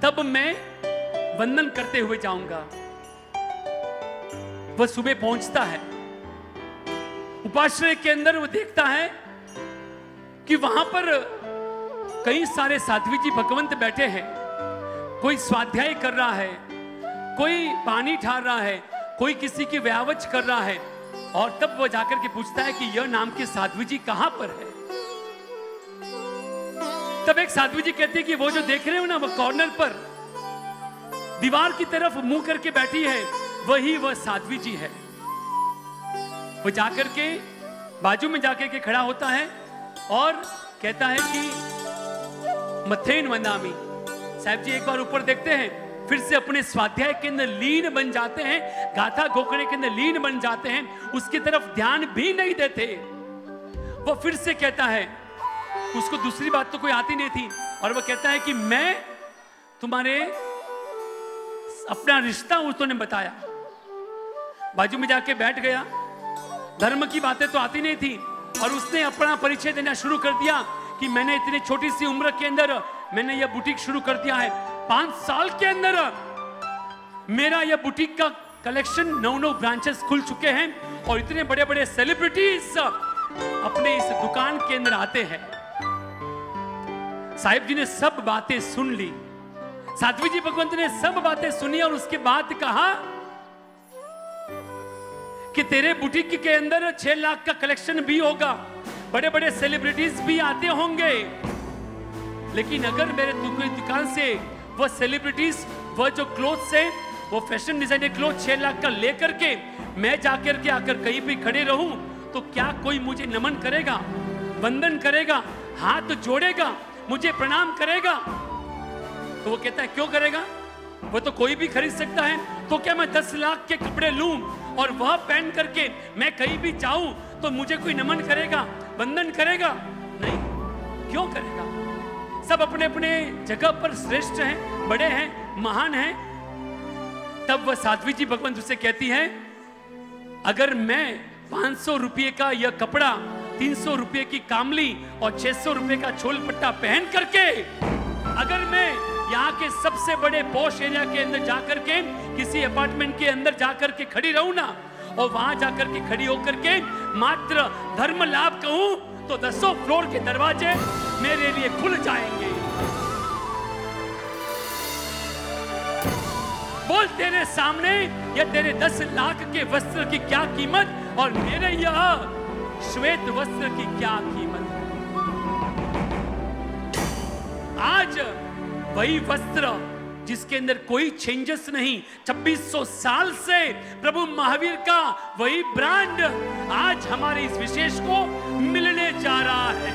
तब मैं वंदन करते हुए जाऊंगा। वह सुबह पहुंचता है उपाश्रय के अंदर, वो देखता है कि वहां पर कई सारे साध्वी जी भगवंत बैठे हैं, कोई स्वाध्याय कर रहा है, कोई पानी ठार रहा है, कोई किसी की व्यावच कर रहा है। और तब वो जाकर के पूछता है कि यह नाम के साध्वी जी कहां पर है। तब एक साध्वी जी कहते हैं कि वो जो देख रहे हो ना, वो कॉर्नर पर दीवार की तरफ मुंह करके बैठी है, वही वह साध्वी जी है। वो जाकर के बाजू में जाकर के खड़ा होता है और कहता है कि मथेन वंदामी। साहब जी एक बार ऊपर देखते हैं, फिर से अपने स्वाध्याय के अंदर लीन बन जाते हैं, गाथा घोकड़े के अंदर लीन बन जाते हैं, उसकी तरफ ध्यान भी नहीं देते। वो फिर से कहता है, उसको दूसरी बात तो कोई आती नहीं थी, और वो कहता है कि मैं तुम्हारे अपना रिश्ता उसने बताया। बाजू में जाके बैठ गया, धर्म की बातें तो आती नहीं थी, और उसने अपना परिचय देना शुरू कर दिया कि मैंने इतनी छोटी सी उम्र के अंदर मैंने यह बुटीक शुरू कर दिया है। 5 साल के अंदर मेरा यह बुटीक का कलेक्शन 9 ब्रांचेस खुल चुके हैं, और इतने बड़े बड़े सेलिब्रिटीज अपने इस दुकान के अंदर आते हैं। साहिब जी ने सब बातें सुन ली, साध्वी जी भगवंत ने सब बातें सुनी, और उसके बाद कहा कि तेरे बुटीक के अंदर 6 लाख का कलेक्शन भी होगा, बड़े बड़े सेलिब्रिटीज भी आते होंगे, लेकिन अगर मेरे दुकान से वह सेलिब्रिटीज, वह जो क्लोथ्स है, वो फैशन डिजाइनर क्लोथ 6 लाख का लेकर के मैं जाकर के आकर कहीं भी खड़े रहूं, तो क्या कोई मुझे नमन करेगा, वंदन करेगा, हाथ जोड़ेगा, मुझे प्रणाम करेगा? तो वो कहता है क्यों करेगा, वो तो कोई भी खरीद सकता है। तो क्या मैं 10 लाख के कपड़े लूं और वह पहन करके मैं कहीं भी जाऊं तो मुझे कोई नमन करेगा, वंदन करेगा? नहीं, क्यों करेगा? सब अपने अपने जगह पर श्रेष्ठ हैं, बड़े हैं, महान हैं। तब वह साध्वी जी भगवंत उसे कहती है, अगर मैं 500 रुपये का यह कपड़ा, 300 रुपये की कामली और 600 रुपये का छोल पट्टा पहन करके अगर मैं यहाँ के सबसे बड़े पॉश एरिया के अंदर जाकर के किसी अपार्टमेंट के अंदर जाकर के खड़ी रहूं ना, और वहां जाकर के खड़ी होकर के मात्र धर्म लाभ कहूं, तो 10 फ्लोर के दरवाजे मेरे लिए खुल जाएंगे। बोल तेरे सामने या तेरे 10 लाख के वस्त्र की क्या कीमत, और मेरे यह श्वेत वस्त्र की क्या कीमत। आज वही वस्त्र जिसके अंदर कोई चेंजेस नहीं, 2600 साल से प्रभु महावीर का वही ब्रांड आज हमारे इस विशेष को मिलने जा रहा है।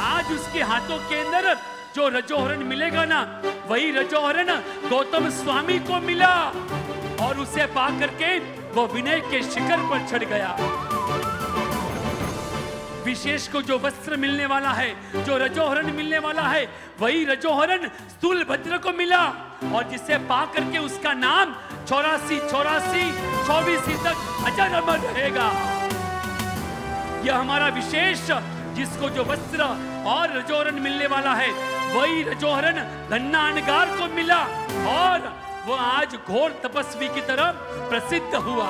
आज उसके हाथों के अंदर जो रजोहरण मिलेगा ना, वही रजोहरण गौतम स्वामी को मिला, और उसे पा करके वो विनय के शिखर पर चढ़ गया। विशेष को जो वस्त्र मिलने वाला है, जो रजोहरण मिलने वाला है, वही रजोहरण स्थूल भद्र को मिला, और जिसे पा करके उसका नाम 84 84 24 तक अजर अमर रहेगा। यह हमारा विशेष, जिसको जो वस्त्र और रजोहरण मिलने वाला है, वही रजोहरण धन्ना अनगार को मिला और वह आज घोर तपस्वी की तरह प्रसिद्ध हुआ।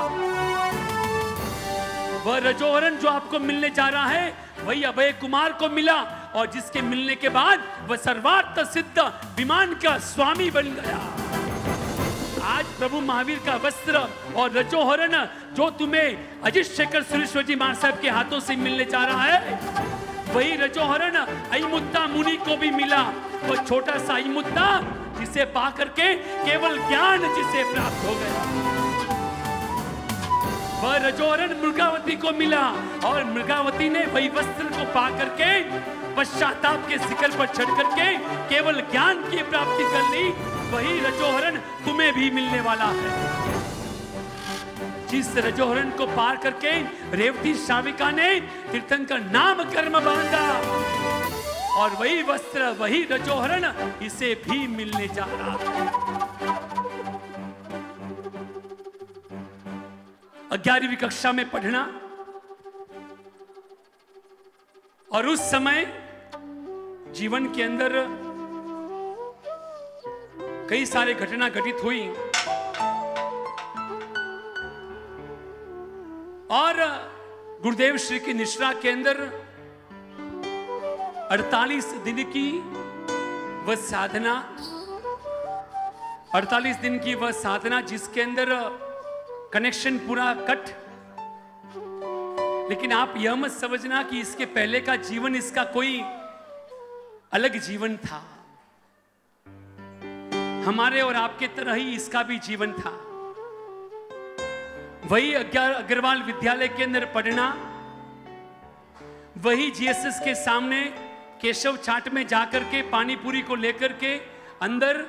वह रजोहरण जो आपको मिलने जा रहा है वही अभय कुमार को मिला और जिसके मिलने के बाद वह सर्वार्थ सिद्ध विमान का स्वामी बन गया। आज प्रभु महावीर का वस्त्र और रजोहरण जो तुम्हें अजित शेखर सुरेश्वर जी महाराज साहब के हाथों से मिलने जा रहा है, वही रजोहरण अयमुत्ता मुनि को भी मिला। वो छोटा सा अयमुत्ता जिसे पा करके केवल ज्ञान जिसे प्राप्त हो गया। वह रजोहरण मृगावती को मिला और मृगावती ने वही वस्त्र को पा करके पश्चाताप के शिखर पर चढ़ करके केवल ज्ञान की प्राप्ति कर ली। वही रजोहरण तुम्हें भी मिलने वाला है। जिस रजोहरण को पार करके रेवती श्राविका ने तीर्थंकर नाम कर्म बांधा और वही वस्त्र वही रजोहरण इसे भी मिलने जा रहा है। 11वीं कक्षा में पढ़ना और उस समय जीवन के अंदर कई सारे घटना घटित हुई और गुरुदेव श्री की निष्ठा के अंदर 48 दिन की वह साधना, 48 दिन की वह साधना जिसके अंदर कनेक्शन पूरा कट। लेकिन आप यह मत समझना कि इसके पहले का जीवन इसका कोई अलग जीवन था। हमारे और आपके तरह ही इसका भी जीवन था। वही अग्रवाल विद्यालय के अंदर पढ़ना, वही जीएसएस के सामने केशव चाट में जाकर के पानी पूरी को लेकर के अंदर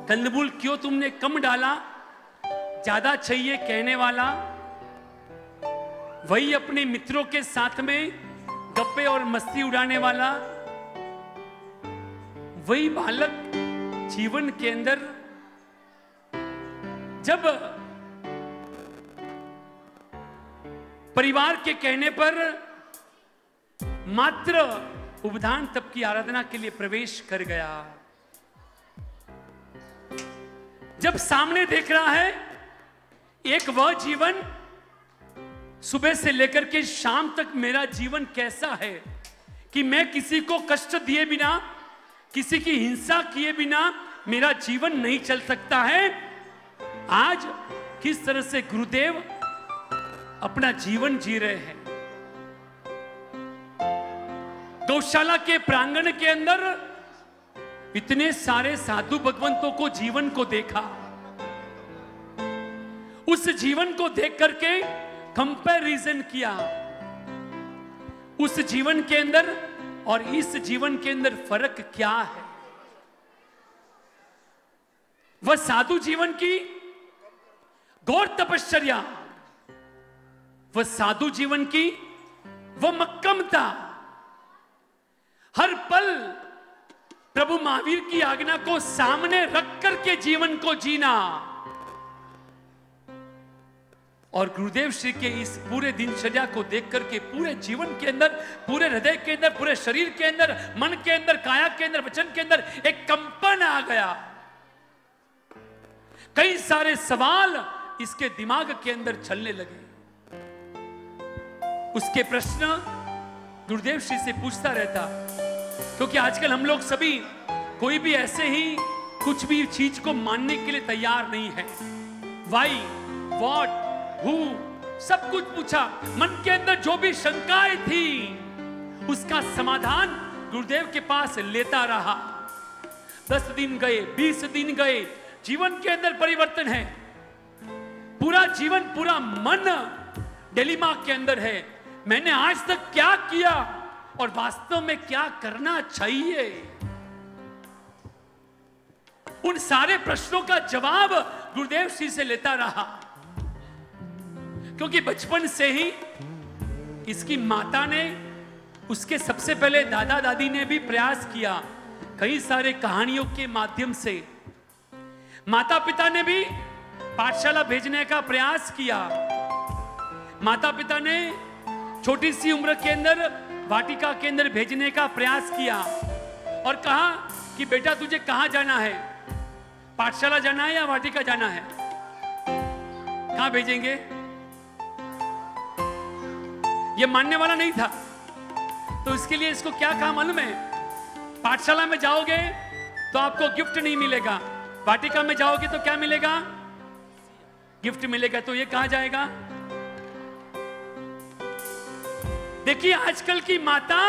कंदमूल क्यों तुमने कम डाला, ज्यादा चाहिए कहने वाला, वही अपने मित्रों के साथ में गप्पे और मस्ती उड़ाने वाला, वही बालक जीवन के अंदर जब परिवार के कहने पर मात्र उपधान तप की आराधना के लिए प्रवेश कर गया। जब सामने देख रहा है एक वह जीवन, सुबह से लेकर के शाम तक मेरा जीवन कैसा है कि मैं किसी को कष्ट दिए बिना, किसी की हिंसा किए बिना मेरा जीवन नहीं चल सकता है। आज किस तरह से गुरुदेव अपना जीवन जी रहे हैं। गौशाला के प्रांगण के अंदर इतने सारे साधु भगवंतों को जीवन को देखा, उस जीवन को देख करके कंपैरिजन किया, उस जीवन के अंदर और इस जीवन के अंदर फर्क क्या है। वह साधु जीवन की घोर तपश्चर्या, वह साधु जीवन की वह मक्कमता, हर पल प्रभु महावीर की आज्ञा को सामने रख करके जीवन को जीना और गुरुदेव श्री के इस पूरे दिनचर्या को देख करके पूरे जीवन के अंदर, पूरे हृदय के अंदर, पूरे शरीर के अंदर, मन के अंदर, काया के अंदर, वचन के अंदर एक कंपन आ गया। कई सारे सवाल इसके दिमाग के अंदर चलने लगे। उसके प्रश्न गुरुदेव श्री से पूछता रहता, क्योंकि आजकल हम लोग सभी कोई भी ऐसे ही कुछ भी चीज को मानने के लिए तैयार नहीं है। वाई, व्हाट, हु, सब कुछ पूछा। मन के अंदर जो भी शंकाएं थी उसका समाधान गुरुदेव के पास लेता रहा। 10 दिन गए, 20 दिन गए, जीवन के अंदर परिवर्तन है। पूरा जीवन, पूरा मन डिलेमा के अंदर है। मैंने आज तक क्या किया और वास्तव में क्या करना चाहिए। उन सारे प्रश्नों का जवाब गुरुदेव श्री से लेता रहा, क्योंकि बचपन से ही इसकी माता ने, उसके सबसे पहले दादा दादी ने भी प्रयास किया कई सारे कहानियों के माध्यम से। माता पिता ने भी पाठशाला भेजने का प्रयास किया। माता पिता ने छोटी सी उम्र के अंदर वाटिका के अंदर भेजने का प्रयास किया और कहा कि बेटा तुझे कहां जाना है, पाठशाला जाना है या वाटिका जाना है, कहां भेजेंगे? ये मानने वाला नहीं था। तो इसके लिए इसको क्या कहा मालूम है? पाठशाला में जाओगे तो आपको गिफ्ट नहीं मिलेगा, वाटिका में जाओगे तो क्या मिलेगा? गिफ्ट मिलेगा। तो ये कहां जाएगा? देखिए आजकल की माता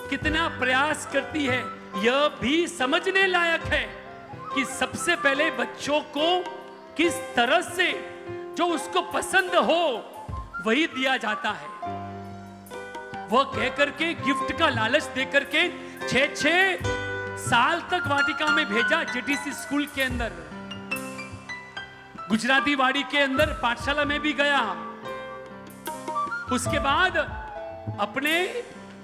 कितना प्रयास करती है, यह भी समझने लायक है कि सबसे पहले बच्चों को किस तरह से जो उसको पसंद हो वही दिया जाता है। वह कह करके गिफ्ट का लालच दे करके 6 साल तक वाटिका में भेजा, जेटीसी स्कूल के अंदर, गुजराती वाड़ी के अंदर पाठशाला में भी गया। उसके बाद अपने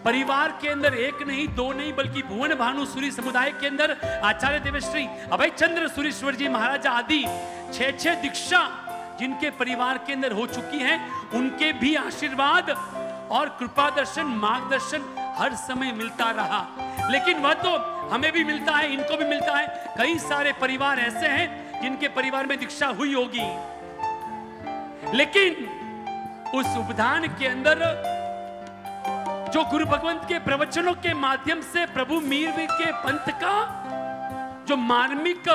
परिवार के अंदर एक नहीं दो नहीं बल्कि भुवन भानु सूरी समुदाय के अंदर आचार्य देवश्री अभय चंद्र सूरीश्वर जी महाराज आदि 6 दीक्षा जिनके परिवार के अंदर हो चुकी हैं, उनके भी आशीर्वाद और कृपा दर्शन मार्गदर्शन हर समय मिलता रहा। लेकिन वह तो हमें भी मिलता है, इनको भी मिलता है। कई सारे परिवार ऐसे हैं जिनके परिवार में दीक्षा हुई होगी, लेकिन उस उपदान के अंदर जो गुरु भगवंत के प्रवचनों के माध्यम से प्रभु मीर के पंथ का जो मार्मिक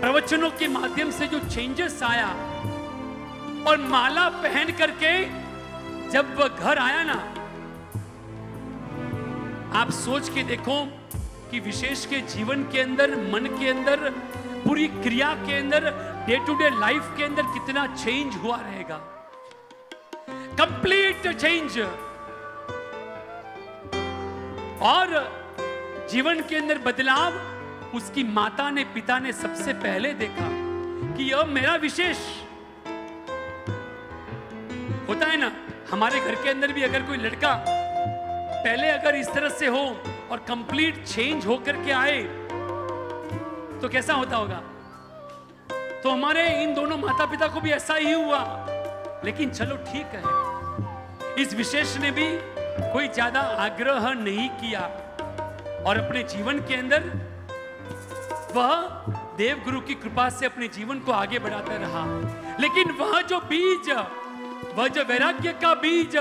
प्रवचनों के माध्यम से जो चेंजेस आया, और माला पहन करके जब वह घर आया ना, आप सोच के देखो कि विशेष के जीवन के अंदर, मन के अंदर, पूरी क्रिया के अंदर, डे टू डे लाइफ के अंदर कितना चेंज हुआ रहेगा। Complete change. और जीवन के अंदर बदलाव उसकी माता ने, पिता ने सबसे पहले देखा कि यह मेरा विशेष होता है ना। हमारे घर के अंदर भी अगर कोई लड़का पहले अगर इस तरह से हो और कंप्लीट चेंज होकर के आए तो कैसा होता होगा? तो हमारे इन दोनों माता पिता को भी ऐसा ही हुआ। लेकिन चलो ठीक है, इस विशेष ने भी कोई ज्यादा आग्रह नहीं किया और अपने जीवन के अंदर वह देव गुरु की कृपा से अपने जीवन को आगे बढ़ाता रहा। लेकिन वह जो बीज, वह जो वैराग्य का बीज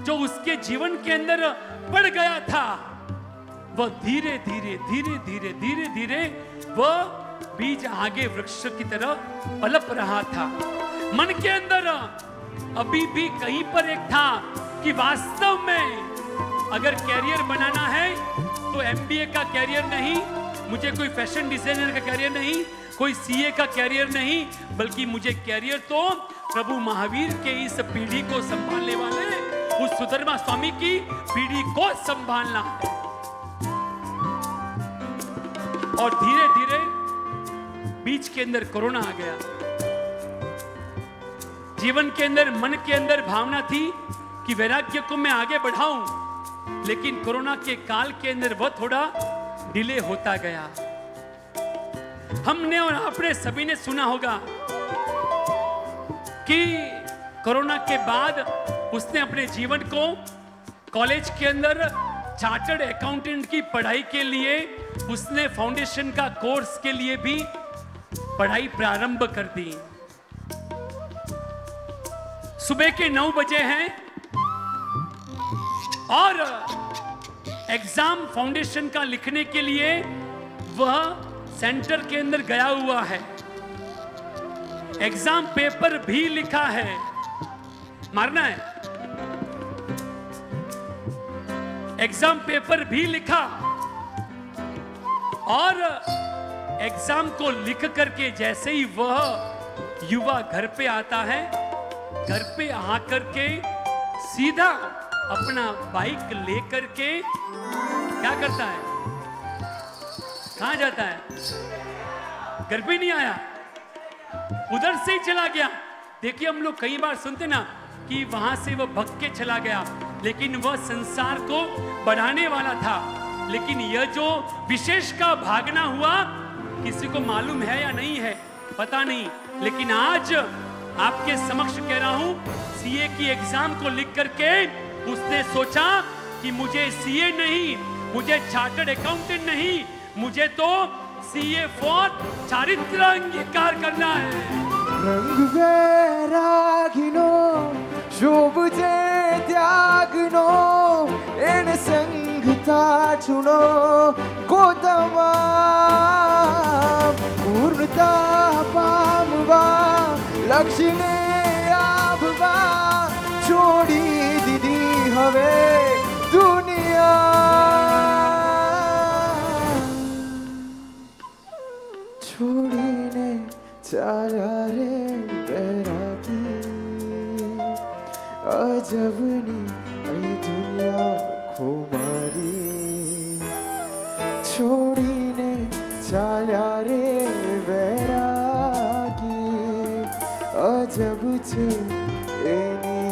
जो उसके जीवन के अंदर पड़ गया था, वह धीरे धीरे धीरे धीरे धीरे धीरे वह बीज आगे वृक्ष की तरह पलप रहा था। मन के अंदर अभी भी कहीं पर एक था कि वास्तव में अगर कैरियर बनाना है तो एमबीए का कैरियर नहीं, मुझे कोई फैशन डिजाइनर का कैरियर नहीं, कोई सीए का कैरियर नहीं, बल्कि मुझे कैरियर तो प्रभु महावीर के इस पीढ़ी को संभालने वाले उस सुधर्मा स्वामी की पीढ़ी को संभालना है। और धीरे धीरे बीच के अंदर कोरोना आ गया। जीवन के अंदर, मन के अंदर भावना थी कि वैराग्य को मैं आगे बढ़ाऊं, लेकिन कोरोना के काल के अंदर वह थोड़ा डिले होता गया। हमने और आपने सभी ने सुना होगा कि कोरोना के बाद उसने अपने जीवन को कॉलेज के अंदर चार्टर्ड अकाउंटेंट की पढ़ाई के लिए उसने फाउंडेशन का कोर्स के लिए भी पढ़ाई प्रारंभ कर दी। सुबह के 9 बजे हैं और एग्जाम फाउंडेशन का लिखने के लिए वह सेंटर के अंदर गया हुआ है। एग्जाम पेपर भी लिखा है, मारना है। एग्जाम पेपर भी लिखा और एग्जाम को लिख करके जैसे ही वह युवा घर पे आता है, घर पे आकर के सीधा अपना बाइक लेकर के क्या करता है? कहां जाता है? घर पे नहीं आया, उधर से ही चला गया। देखिए हम लोग कई बार सुनते ना कि वहां से वह भग के चला गया, लेकिन वह संसार को बढ़ाने वाला था। लेकिन यह जो विशेष का भागना हुआ किसी को मालूम है या नहीं है पता नहीं, लेकिन आज आपके समक्ष कह रहा हूं, सीए की एग्जाम को लिख करके उसने सोचा कि मुझे सीए नहीं, मुझे चार्टर्ड अकाउंटेंट नहीं, मुझे तो सीए फॉर चारित्र अंगीकार करना है। रंग वैरागिनो शोभजे त्यागनो एने संगता चुनो कोतमा पूर्णता पामवा लक्ष्यने आभवा छोड़ी दीदी हवे दुनिया छोड़ीने चाला रे बैरागी अजबनी ये दुनिया खुमारी छोड़ीने चाला रे बैरागी अजब छे एनी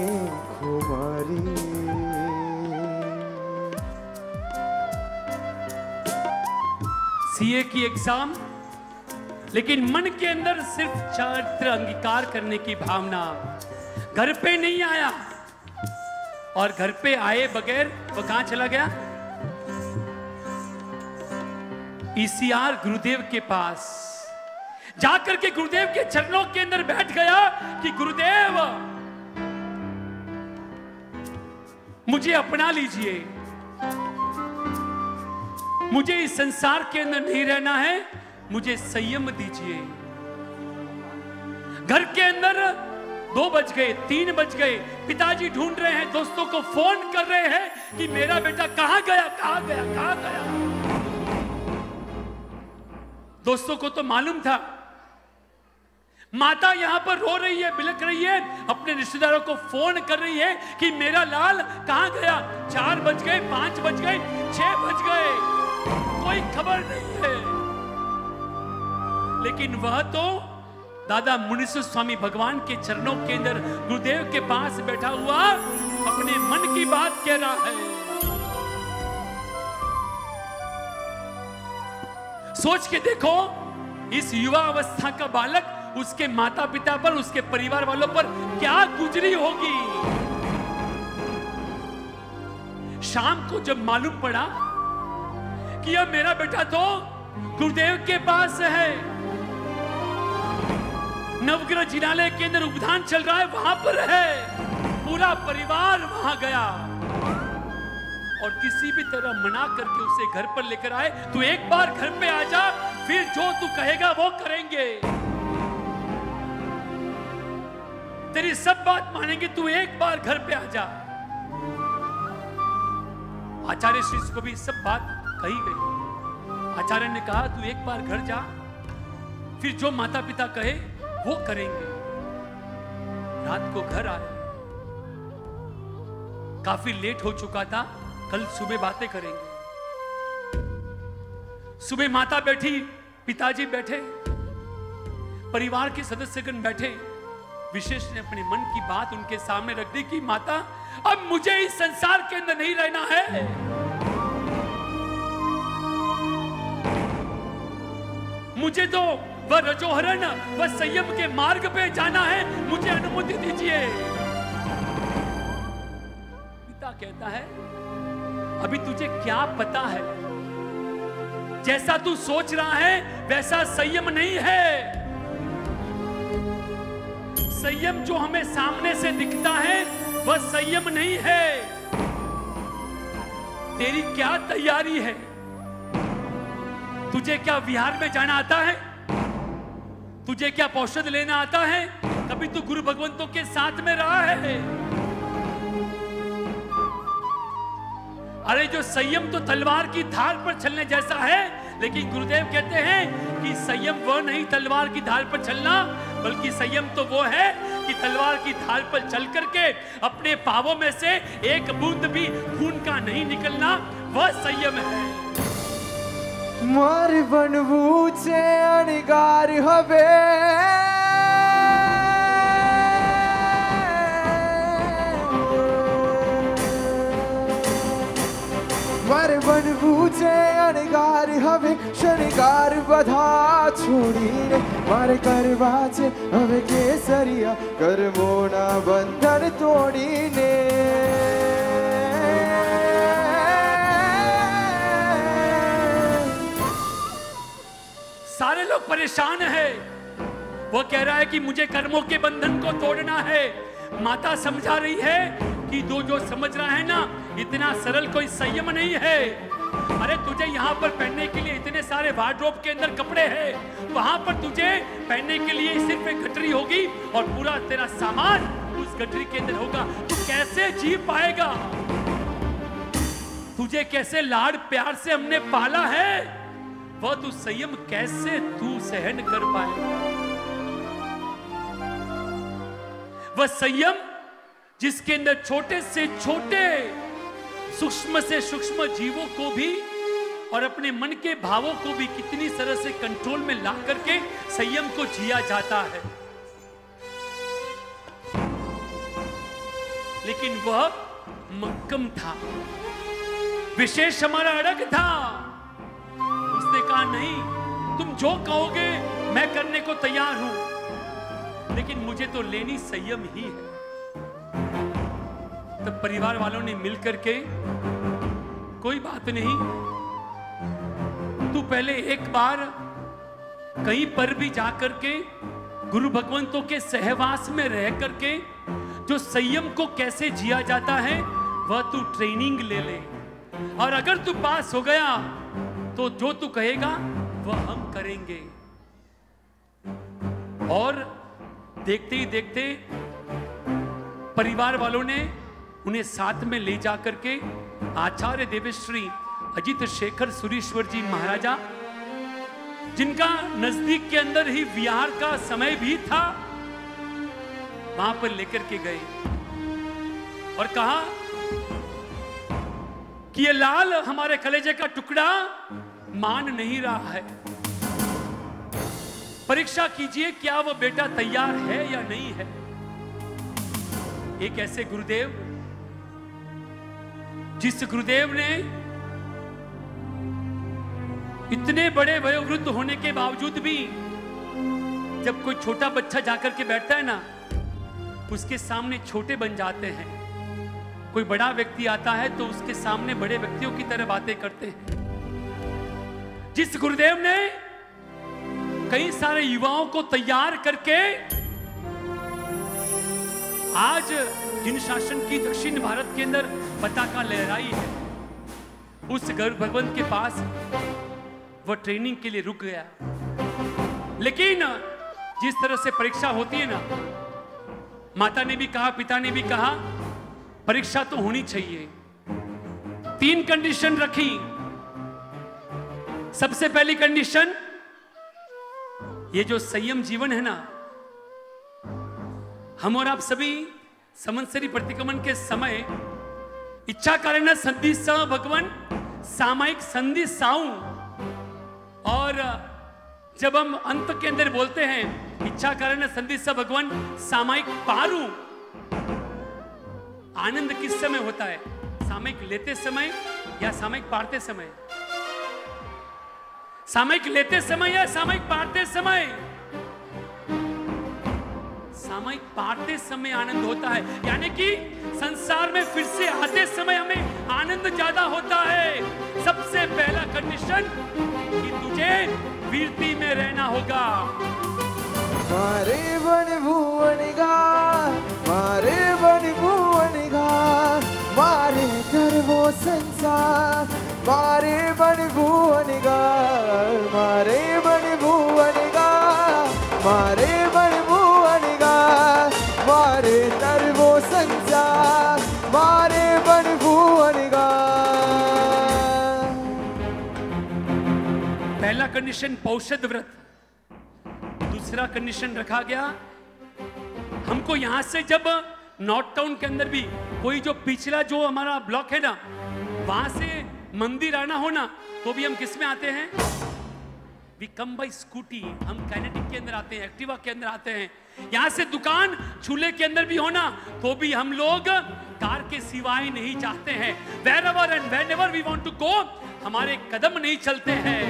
खुमारी। सीए की एग्जाम, लेकिन मन के अंदर सिर्फ चारित्र अंगीकार करने की भावना, घर पे नहीं आया और घर पे आए बगैर वो कहां चला गया? ईसीआर गुरुदेव के पास जाकर के गुरुदेव के चरणों के अंदर बैठ गया कि गुरुदेव मुझे अपना लीजिए, मुझे इस संसार के अंदर नहीं रहना है, मुझे संयम दीजिए। घर के अंदर 2 बज गए, 3 बज गए, पिताजी ढूंढ रहे हैं, दोस्तों को फोन कर रहे हैं कि मेरा बेटा कहां गया, कहां गया, कहां गया। दोस्तों को तो मालूम था। माता यहां पर रो रही है, बिलख रही है, अपने रिश्तेदारों को फोन कर रही है कि मेरा लाल कहां गया। 4 बज गए, 5 बज गए, 6 बज गए, कोई खबर नहीं है। लेकिन वह तो दादा मुनीश्वर स्वामी भगवान के चरणों के अंदर गुरुदेव के पास बैठा हुआ अपने मन की बात कह रहा है। सोच के देखो, इस युवा अवस्था का बालक उसके माता पिता पर, उसके परिवार वालों पर क्या गुजरी होगी। शाम को जब मालूम पड़ा कि अब मेरा बेटा तो गुरुदेव के पास है, नवग्रह जिनालय के अंदर उपधान चल रहा है, वहां पर है, पूरा परिवार वहां गया और किसी भी तरह मना करके उसे घर पर लेकर आए। तू एक बार घर पे आ जा, फिर जो तू कहेगा वो करेंगे, तेरी सब बात मानेंगे, तू एक बार घर पे आ जा। आचार्य श्री को भी सब बात कही गई। आचार्य ने कहा तू एक बार घर जा, फिर जो माता पिता कहे वो करेंगे। रात को घर आए, काफी लेट हो चुका था, कल सुबह बातें करेंगे। सुबह माता बैठी, पिताजी बैठे, परिवार के सदस्यगण बैठे। विशेष ने अपने मन की बात उनके सामने रख दी कि माता अब मुझे इस संसार के अंदर नहीं रहना है, मुझे तो वह रजोहरण, वह संयम के मार्ग पे जाना है, मुझे अनुमति दीजिए। पिता कहता है अभी तुझे क्या पता है, जैसा तू सोच रहा है वैसा संयम नहीं है। संयम जो हमें सामने से दिखता है वह संयम नहीं है। तेरी क्या तैयारी है? तुझे क्या विहार में जाना आता है? तुझे क्या औषध लेना आता है? कभी तू गुरु भगवंतों के साथ में रहा है? अरे जो संयम तो तलवार की धार पर चलने जैसा है, लेकिन गुरुदेव कहते हैं कि संयम वह नहीं तलवार की धार पर चलना, बल्कि संयम तो वो है कि तलवार की धार पर चल करके अपने पावों में से एक बूंद भी खून का नहीं निकलना, वह संयम है। मार बनवू छे अणगार हवे, मार बनवू छे શણગાર હવે શણગાર બધા છોડીને મારે કરવા છે હવે કેસરિયા કર્મોના બંધન તોડીને सारे लोग परेशान है। वो कह रहा है कि मुझे कर्मों के बंधन को तोड़ना है। माता समझा रही है कि जो समझ रहा है ना, इतना सरल कोई संयम नहीं है। अरे तुझे यहाँ पर पहनने के लिए इतने सारे वार्डरोब के अंदर कपड़े हैं, वहां पर तुझे पहनने के लिए सिर्फ एक गठरी होगी और पूरा तेरा सामान उस गठरी के अंदर होगा। तू कैसे जी पाएगा? तुझे कैसे लाड़ प्यार से हमने पाला है, वह तू संयम कैसे तू सहन कर पाएगा? वह संयम जिसके अंदर छोटे से छोटे सूक्ष्म से सूक्ष्म जीवों को भी और अपने मन के भावों को भी कितनी तरह से कंट्रोल में ला करके संयम को जिया जाता है। लेकिन वह मक्कम था, विशेष हमारा अड़ग था। उसने कहा नहीं, तुम जो कहोगे मैं करने को तैयार हूं, लेकिन मुझे तो लेनी संयम ही है। तब परिवार वालों ने मिलकर के, कोई बात नहीं, तू पहले एक बार कहीं पर भी जाकर के गुरु भगवंतों के सहवास में रह करके जो संयम को कैसे जिया जाता है वह तू ट्रेनिंग ले ले, और अगर तू पास हो गया तो जो तू कहेगा वह हम करेंगे। और देखते ही देखते परिवार वालों ने उन्हें साथ में ले जाकर के आचार्य देवश्री अजित शेखर सुरीश्वर जी महाराजा, जिनका नजदीक के अंदर ही विहार का समय भी था, वहां पर लेकर के गए और कहा कि ये लाल हमारे कलेजे का टुकड़ा मान नहीं रहा है, परीक्षा कीजिए क्या वह बेटा तैयार है या नहीं है। एक ऐसे गुरुदेव, जिस गुरुदेव ने इतने बड़े वयोवृद्ध होने के बावजूद भी जब कोई छोटा बच्चा जाकर के बैठता है ना, उसके सामने छोटे बन जाते हैं। कोई बड़ा व्यक्ति आता है तो उसके सामने बड़े व्यक्तियों की तरह बातें करते हैं। जिस गुरुदेव ने कई सारे युवाओं को तैयार करके आज जिन शासन की दक्षिण भारत के अंदर पताका लहराई है, उस भगवंत के पास वह ट्रेनिंग के लिए रुक गया। लेकिन जिस तरह से परीक्षा होती है ना, माता ने भी कहा, पिता ने भी कहा, परीक्षा तो होनी चाहिए। 3 कंडीशन रखी। सबसे पहली कंडीशन, ये जो संयम जीवन है ना, हम और आप सभी संवत्सरी प्रतिक्रमण के समय इच्छा कारण संधि स भगवान सामायिक संधि साऊ, और जब हम अंत के अंदर बोलते हैं इच्छा कारण संधि स भगवान सामायिक पारू, आनंद किस समय होता है? सामयिक लेते समय या सामयिक पारते समय? सामयिक लेते समय या सामयिक पारते समय? सामयिक पारते समय आनंद होता है, यानी कि संसार में फिर से आते समय हमें आनंद ज्यादा होता है। सबसे पहला कंडीशन कि तुझे वीरती में रहना होगा। मारे वन भुवन गा, मारे वन भुवन गा, मारे कर वो संसार, मारे वन भुवन गा, मारे वन भुवन गा, मारे वन भुवन गा, मारे कर वो संसार, मारे वन भुवन गा। पहला कंडीशन पौषध व्रत। दूसरा कंडीशन रखा गया, हमको यहां से जब नॉर्थ टाउन के अंदर भी कोई जो पिछला जो हमारा ब्लॉक है ना, वहां से मंदिर आना हो ना, तो भी हम किस में आते हैं? We come by scooty. हम काइनेटिक के अंदर आते हैं, एक्टिवा के अंदर आते हैं। यहां से दुकान चूल्हे के अंदर भी होना तो भी हम लोग कार के सिवाय नहीं चाहते हैं। Wherever and whenever we want to go, हमारे कदम नहीं चलते हैं।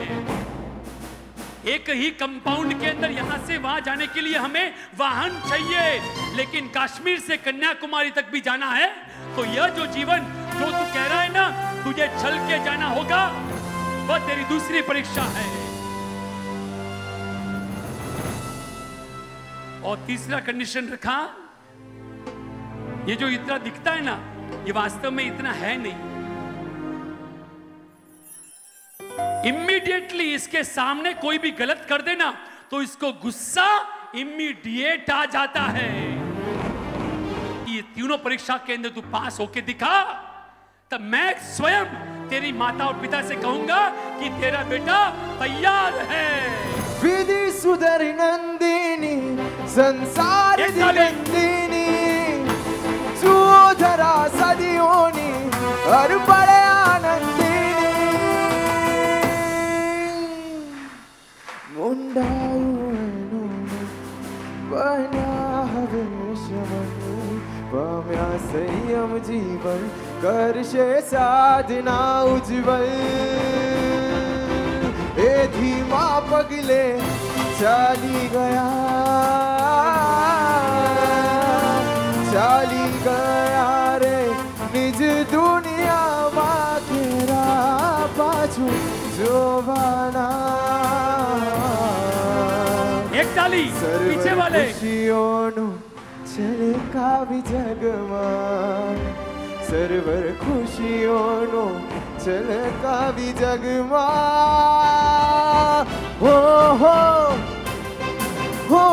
एक ही कंपाउंड के अंदर यहां से वहां जाने के लिए हमें वाहन चाहिए, लेकिन कश्मीर से कन्याकुमारी तक भी जाना है तो यह जो जीवन जो तू कह रहा है ना तुझे चल के जाना होगा, वह तेरी दूसरी परीक्षा है। और तीसरा कंडीशन रखा, ये जो इतना दिखता है ना ये वास्तव में इतना है नहीं। इमीडिएटली इसके सामने कोई भी गलत कर देना तो इसको गुस्सा इमीडिएट आ जाता है। ये तीनों परीक्षा के अंदर तू पास होके दिखा, तब मैं स्वयं तेरी माता और पिता से कहूंगा कि तेरा बेटा तैयार है। विधि सुधर नंदिनी संसार दिगंदिनी सुधरा सदियोनी हर बड़े आनंदिनी मुंडायु बना हवेशमन पाम्या संयम जीवन करशे साधना उज्जवल ए धीमा पगले चाली गया रे निज दुनिया माखेरा पाछू जोवाना। एक ताली पीछे वाले। खुशियों चले कावी जगमान, सर्वर खुशियों चले कावी जगमान। हो हो हो